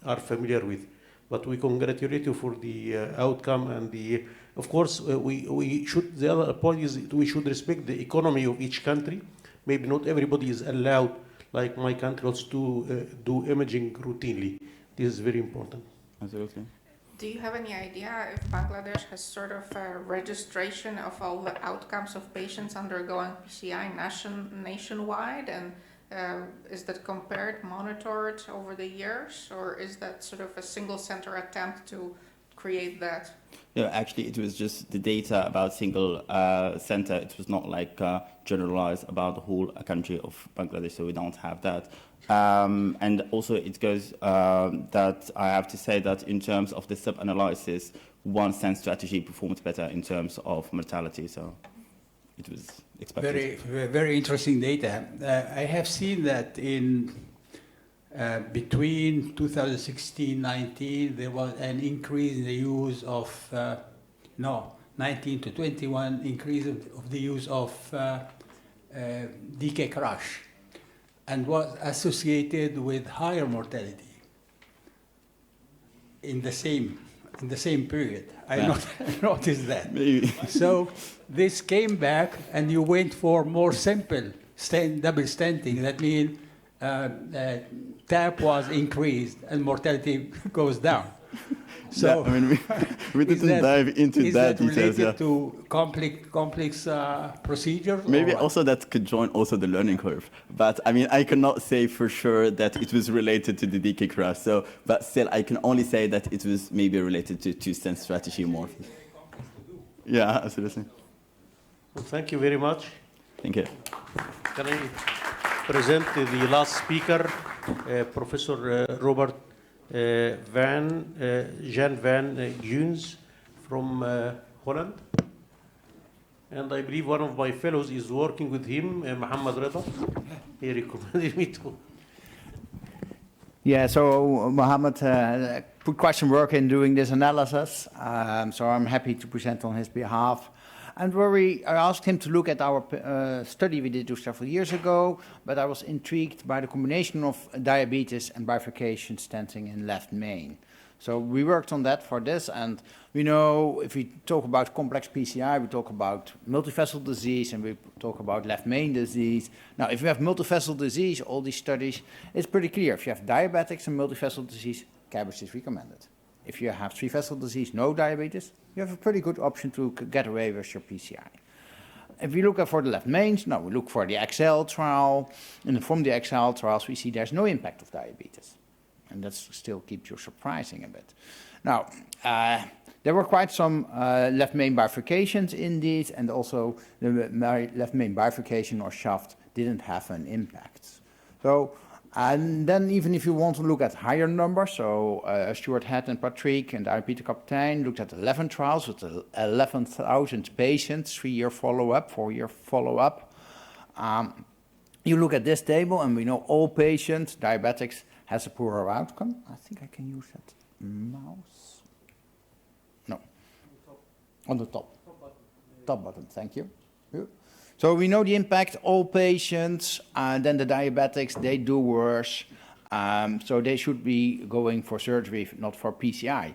[SPEAKER 3] are familiar with. But we congratulate you for the outcome, and the, of course, we should, the other point is we should respect the economy of each country. Maybe not everybody is allowed, like my country, also to do imaging routinely. This is very important.
[SPEAKER 11] Absolutely.
[SPEAKER 1] Do you have any idea if Bangladesh has sort of a registration of all the outcomes of patients undergoing PCI nationwide, and is that compared, monitored over the years, or is that sort of a single center attempt to create that?
[SPEAKER 11] No, actually, it was just the data about single center. It was not like generalized about the whole country of Bangladesh, so we don't have that. And also, it goes that I have to say that in terms of the sub-analysis, one stent strategy performed better in terms of mortality, so it was expected.
[SPEAKER 4] Very interesting data. I have seen that in between 2016-19, there was an increase in the use of, 19 to 21, increase of the use of DK crush, and was associated with higher mortality in the same period. I noticed that. Maybe. So this came back, and you went for more simple double stenting. That means TAP was increased and mortality goes down. So,
[SPEAKER 11] I mean, we
[SPEAKER 4] is
[SPEAKER 11] didn't dive into that details.
[SPEAKER 4] related
[SPEAKER 11] Yeah.
[SPEAKER 4] to complex procedures?
[SPEAKER 11] Maybe
[SPEAKER 4] or what?
[SPEAKER 11] also that could join also the learning curve. But I mean, I cannot say for sure that it was related to the DK crash. So, but still, I can only say that it was maybe related to two-stent strategy more. Yeah, absolutely.
[SPEAKER 3] Well, thank you very much.
[SPEAKER 11] Thank you.
[SPEAKER 3] Can I present the last speaker, Professor Robert Jan Van Geuns from Holland. And I believe one of my fellows is working with him, Mohammed Reda. He recommended me to.
[SPEAKER 12] Yeah, so Mohammed put quite some work in doing this analysis, so I'm happy to present on his behalf. And I asked him to look at our study we did several years ago, but I was intrigued by the combination of diabetes and bifurcation stenting in left main. So we worked on that for this, and we know if we talk about complex PCI, we talk about multivessel disease, and we talk about left main disease. Now, if you have multivessel disease, all these studies, it's pretty clear. If you have diabetics and multivessel disease, CABG is recommended. If you have three-vessel disease, no diabetes, you have a pretty good option to get away with your PCI. If we look at for the left mains, now we look for the XL trial, and from the XL trials we see there's no impact of diabetes. And that still keeps you surprising a bit. Now, there were quite some left main bifurcations in these, and also the left main bifurcation or shaft didn't have an impact. So, and then even if you want to look at higher numbers, so Stuart Head and Patrick and Peter Kaptein looked at 11 trials with 11,000 patients, 3-year follow-up, 4-year follow-up. You look at this table and we know all patients, diabetics, has a poorer outcome. I think I can use that mouse. No, on the top. Top button, thank you. Good. So we know the impact, all patients, and then the diabetics, they do worse. So they should be going for surgery, not for PCI.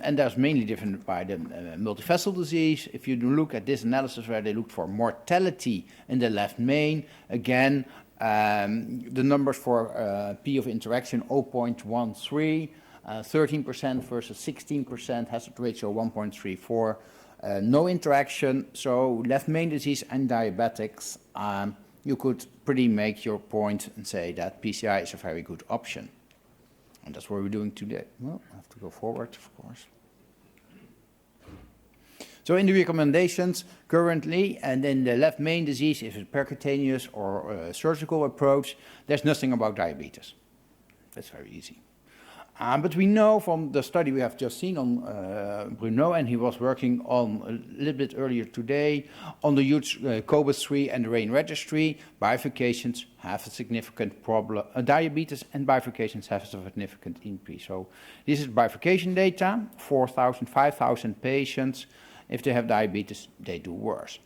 [SPEAKER 12] And that's mainly driven by the multivessel disease. If you look at this analysis where they looked for mortality in the left main, again, the numbers for P of interaction 0.13, 13% versus 16%, hazard ratio 1.34. No interaction, so left main disease and diabetics, you could pretty make your point and say that PCI is a very good option. And that's what we're doing today. Well, I have to go forward, of course. So in the recommendations currently, and in the left main disease, if it's percutaneous or surgical approach, there's nothing about diabetes. That's very easy. But we know from the study we have just seen on Bruno, and he was working on a little bit earlier today, on the huge COBUS-3 and the RAIN registry, bifurcations have a significant problem. Diabetes and bifurcations have a significant increase. So this is bifurcation data, 4,000, 5,000 patients. If they have diabetes, they do worse.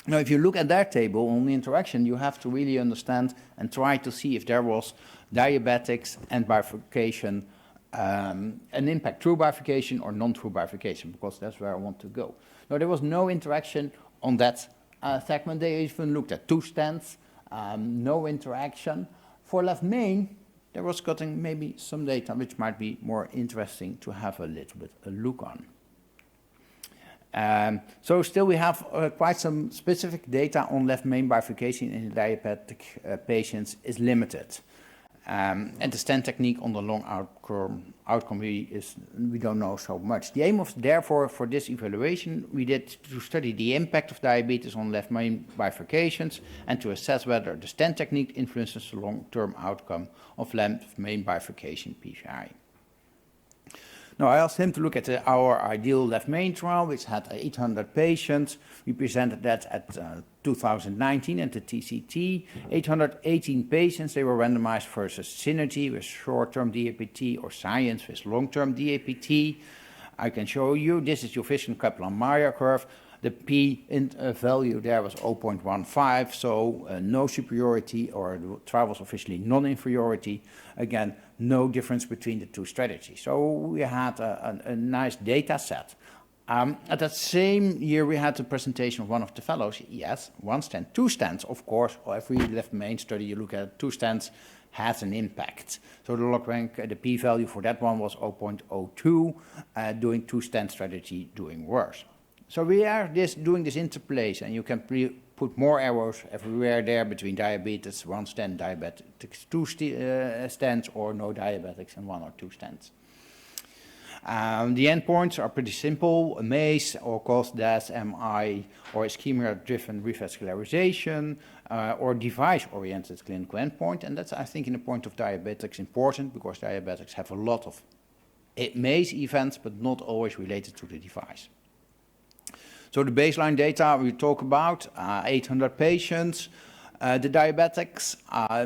[SPEAKER 12] Now, if you look at that table on the interaction, you have to really understand and try to see if there was diabetics and bifurcation, an impact through bifurcation or non-through bifurcation, because that's where I want to go. Now, there was no interaction on that segment. They even looked at 2 stents, no interaction. For left main, there was getting maybe some data which might be more interesting to have a little bit a look on. So still we have quite some specific data on left main bifurcation in diabetic patients is limited. And the stent technique on the long outcome we don't know so much. The aim of, therefore, for this evaluation, we did to study the impact of diabetes on left main bifurcations and to assess whether the stent technique influences the long-term outcome of left main bifurcation PCI. Now, I asked him to look at our ideal left main trial, which had 800 patients. We presented that at 2019 at the TCT. 818 patients, they were randomized versus Synergy with short-term DAPT or Science with long-term DAPT. I can show you, this is your Fischer-Kaplan-Meier curve. The P value there was 0.15, so no superiority, or the trial was officially non-inferiority. Again, no difference between the 2 strategies. So we had a nice data set. At that same year, we had the presentation of one of the fellows. Yes, 1 stent, 2 stents, of course. Every left main study you look at, 2 stents has an impact. So the log rank, the p-value for that one was 0.02, doing two-stent strategy doing worse. So we are doing this interplace, and you can put more arrows everywhere there between diabetes, one stent, diabetics, two stents, or no diabetics and one or two stents. The endpoints are pretty simple: MACE, all-cause death, MI, or ischemia-driven revascularization, or device-oriented clinical endpoint. And that's, I think, in the point of diabetics important, because diabetics have a lot of MACE events, but not always related to the device. So the baseline data we talk about, 800 patients. The diabetics,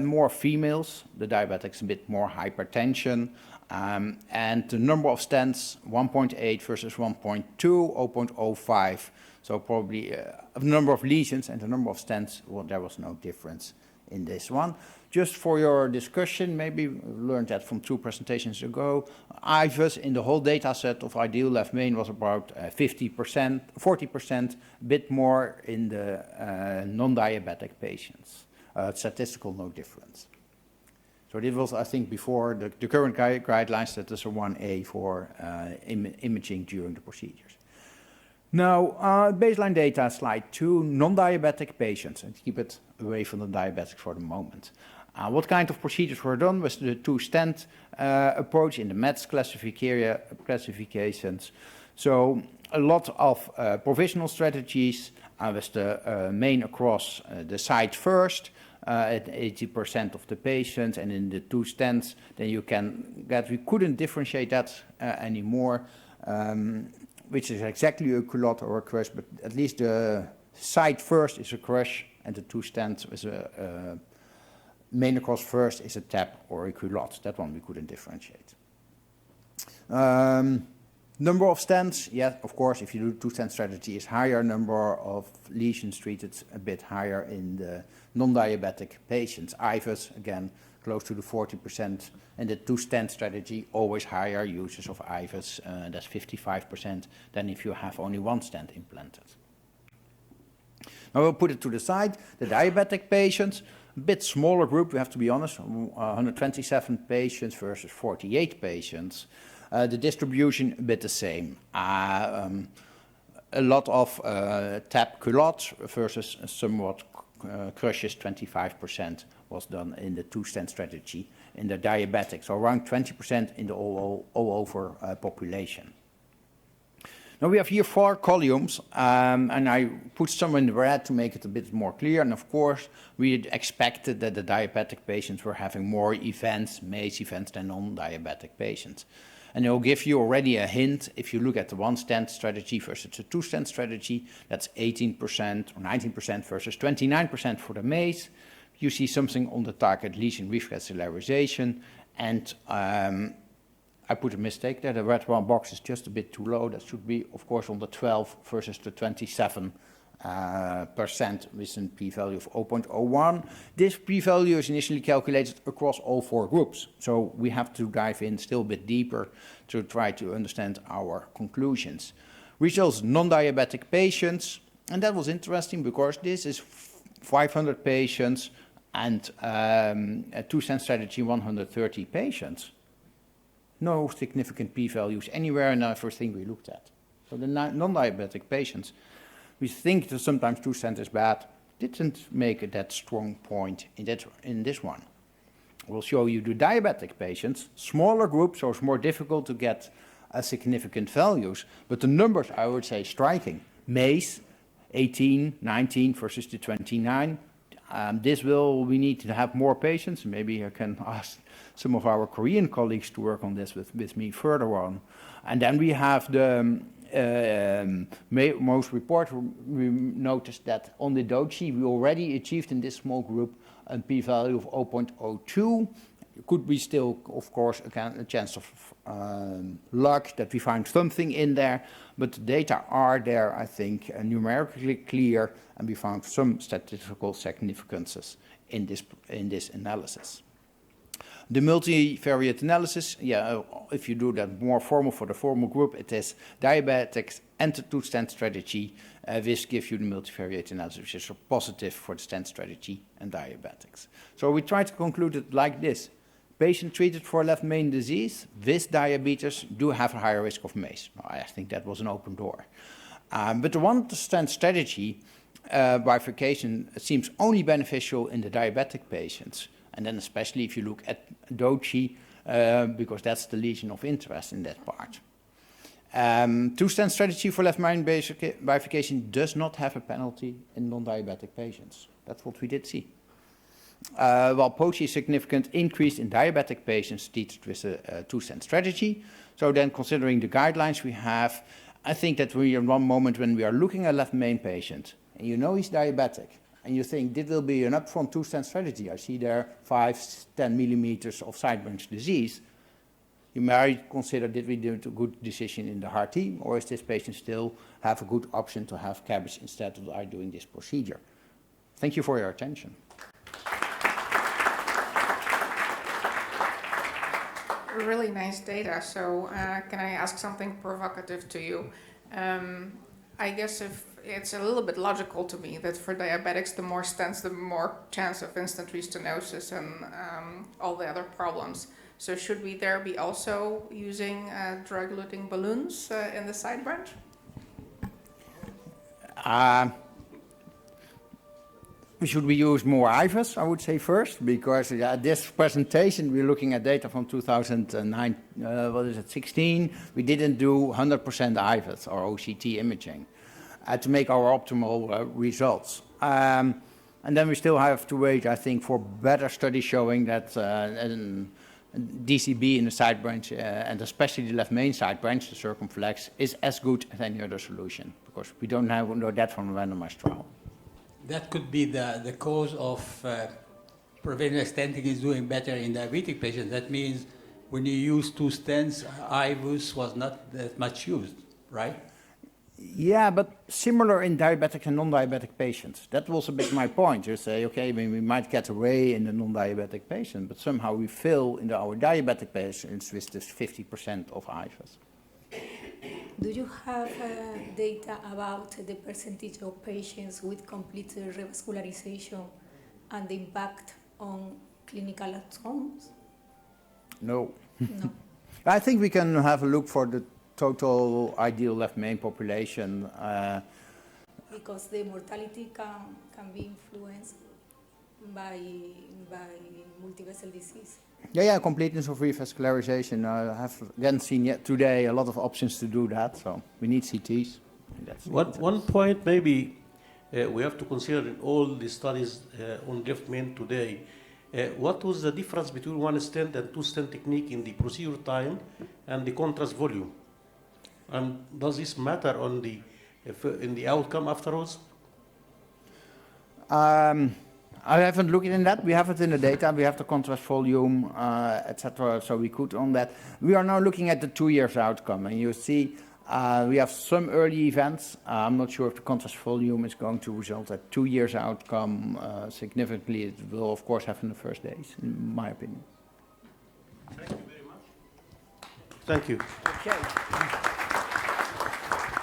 [SPEAKER 12] more females. The diabetics a bit more hypertension. And the number of stents, 1.8 versus 1.2, 0.05. So probably the number of lesions and the number of stents, well, there was no difference in this one. Just for your discussion, maybe we learned that from 2 presentations ago, IVUS in the whole data set of ideal left main was about 50%, 40%, a bit more in the non-diabetic patients. Statistical, no difference. So this was, I think, before the current guidelines that is a 1A for imaging during the procedures. Now, baseline data, slide 2, non-diabetic patients, and keep it away from the diabetics for the moment. What kind of procedures were done with the two-stent approach in the METS classifications? So a lot of provisional strategies with the main across the site first, at 80% of the patients, and in the two stents, then you can get, we couldn't differentiate that anymore, which is exactly a culotte or a crush, but at least the site first is a crush, and the two stents is a main across first is a tap or a culotte. That one we couldn't differentiate. Number of stents, yeah, of course, if you do two-stent strategy, is higher. Number of lesions treated a bit higher in the non-diabetic patients. IVUS, again, close to the 40%, and the two-stent strategy, always higher uses of IVUS, that's 55%, than if you have only one stent implanted. Now we'll put it to the side. The diabetic patients, a bit smaller group, we have to be honest, 127 patients versus 48 patients. The distribution a bit the same. A lot of tap culottes versus somewhat crushes, 25% was done in the two-stent strategy in the diabetics, so around 20% in the all over population. Now we have here 4 columns, and I put some in red to make it a bit more clear. And of course, we had expected that the diabetic patients were having more events, MACE events, than non-diabetic patients. And it will give you already a hint if you look at the one-stent strategy versus the two-stent strategy. That's 18% or 19% versus 29% for the MACE. You see something on the target lesion revascularization, and I put a mistake there. The red one box is just a bit too low. That should be, of course, on the 12 versus the 27%, with a p-value of 0.01. This p-value is initially calculated across all 4 groups. So we have to dive in still a bit deeper to try to understand our conclusions. Results non-diabetic patients, and that was interesting because this is 500 patients and a two-stent strategy, 130 patients. No significant p-values anywhere in everything we looked at. So the non-diabetic patients, we think that sometimes two-stent is bad, didn't make that strong point in this one. We'll show you the diabetic patients, smaller groups, so it's more difficult to get significant values, but the numbers, I would say, striking. MACE, 18, 19 versus the 29. We need to have more patients. Maybe I can ask some of our Korean colleagues to work on this with me further on. And then we have the most report. We noticed that on the Doji, we already achieved in this small group a p-value of 0.02. Could be still, of course, a chance of luck that we find something in there, but the data are there, I think, numerically clear, and we found some statistical significances in this analysis. The multivariate analysis, if you do that more formal for the formal group, it is diabetics and the two-stent strategy. This gives you the multivariate analysis, which is positive for the stent strategy and diabetics. So we try to conclude it like this. Patients treated for left main disease with diabetes do have a higher risk of MACE. I think that was an open door. But the one-stent strategy, bifurcation, seems only beneficial in the diabetic patients. And then especially if you look at DOCI, because that's the lesion of interest in that part. Two-stent strategy for left main bifurcation does not have a penalty in non-diabetic patients. That's what we did see. While POCI significant increase in diabetic patients treated with a two-stent strategy. So then considering the guidelines we have, I think that we are in one moment when we are looking at left main patient, and you know he's diabetic, and you think this will be an upfront two-stent strategy. I see there 5-10 millimeters of side branch disease. You might consider, did we do a good decision in the heart team, or is this patient still have a good option to have CABG instead of doing this procedure? Thank you for your attention.
[SPEAKER 1] Really nice data. So can I ask something provocative to you? I guess if it's a little bit logical to me that for diabetics, the more stents, the more chance of instant restenosis and all the other problems. So should we there be also using drug-eluting balloons in the side branch?
[SPEAKER 12] Should we use more IVUS, I would say first, because this presentation, we're looking at data from 2009, 16. We didn't do 100% IVUS or OCT imaging to make our optimal results. And then we still have to wait, I think, for better studies showing that DCB in the side branch, and especially the left main side branch, the circumflex, is as good as any other solution, because we don't know that from a randomized trial.
[SPEAKER 4] That could be the cause of preventive stenting is doing better in diabetic patients. That means when you use two stents, IVUS was not that much used, right?
[SPEAKER 12] Yeah, but similar in diabetic and non-diabetic patients. That was a bit my point. You say, okay, we might get away in the non-diabetic patient, but somehow we fail in our diabetic patients with this 50% of IVUS.
[SPEAKER 9] Do you have data about the percentage of patients with complete revascularization and the impact on clinical outcomes?
[SPEAKER 12] No.
[SPEAKER 9] No.
[SPEAKER 12] I think we can have a look for the total ideal left main population.
[SPEAKER 9] Because the mortality can be influenced by multivessel disease.
[SPEAKER 12] Yeah, completeness of revascularization. I have again seen yet today a lot of options to do that, so we need CTs.
[SPEAKER 3] One point maybe we have to consider in all the studies on left main today, what was the difference between one stent and two stent technique in the procedure time and the contrast volume? And does this matter on in the outcome afterwards?
[SPEAKER 12] I haven't looked in that. We have it in the data. We have the contrast volume, etc. So we could on that. We are now looking at the 2 years outcome, and you see we have some early events. I'm not sure if the contrast volume is going to result at 2 years outcome significantly. It will, of course, have in the first days, in my opinion.
[SPEAKER 3] Thank you very much. Thank you.
[SPEAKER 1] Okay.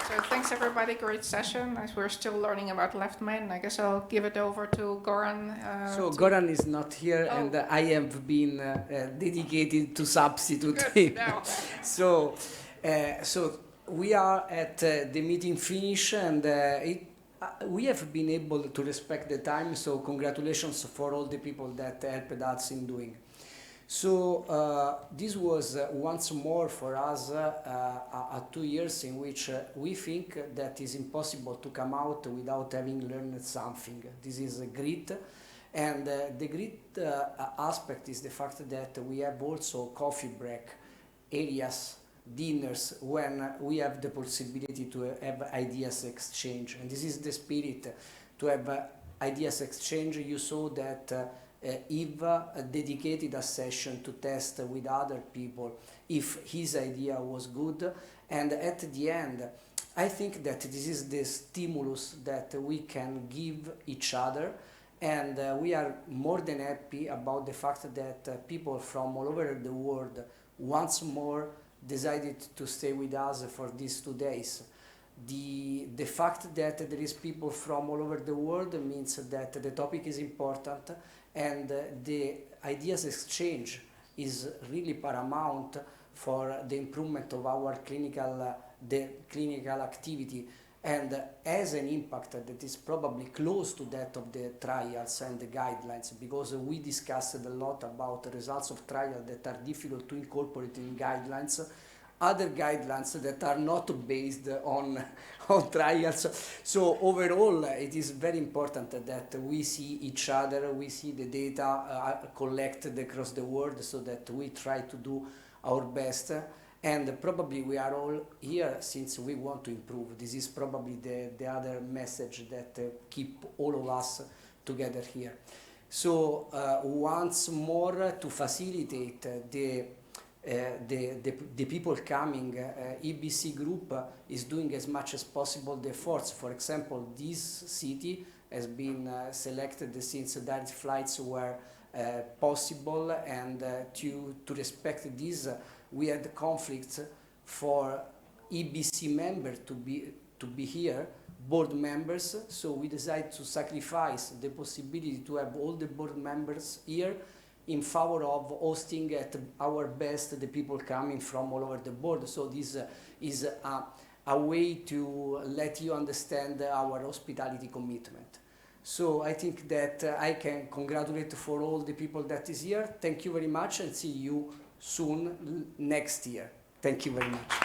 [SPEAKER 1] So thanks everybody, great session. As we're still learning about left main, I guess I'll give it over to Goran.
[SPEAKER 7] So Goran is not here, and I have been dedicated to substitute him. So we are at the meeting finish, and we have been able to respect the time. So congratulations for all the people that helped us in doing. So this was once more for us 2 years in which we think that it's impossible to come out without having learned something. This is a grit, and the grit aspect is the fact that we have also coffee break areas, dinners, when we have the possibility to have ideas exchange, and this is the spirit, to have ideas exchange. You saw that Eva dedicated a session to test with other people if his idea was good, and at the end I think that this is the stimulus that we can give each other, And we are more than happy about the fact that people from all over the world once more decided to stay with us for these 2 days. The fact that there is people from all over the world means that the topic is important and the ideas exchange is really paramount for the improvement of our clinical activity, and has an impact that is probably close to that of the trials and the guidelines, because we discussed a lot about the results of trials that are difficult to incorporate in guidelines, other guidelines that are not based on trials. So overall, it is very important that we see each other, we see the data collected across the world, so that we try to do our best. And probably we are all here since we want to improve. This is probably the other message that keep all of us together here. So once more, to facilitate the people coming, EBC group is doing as much as possible the efforts. For example, this city has been selected since direct flights were possible, and to respect this, we had conflicts for EBC members to be here, board members, so we decided to sacrifice the possibility to have all the board members here in favor of hosting at our best the people coming from all over the board. So this is a way to let you understand our hospitality commitment. So I think that I can congratulate for all the people that is here. Thank you very much, and see you soon next year. Thank you very much.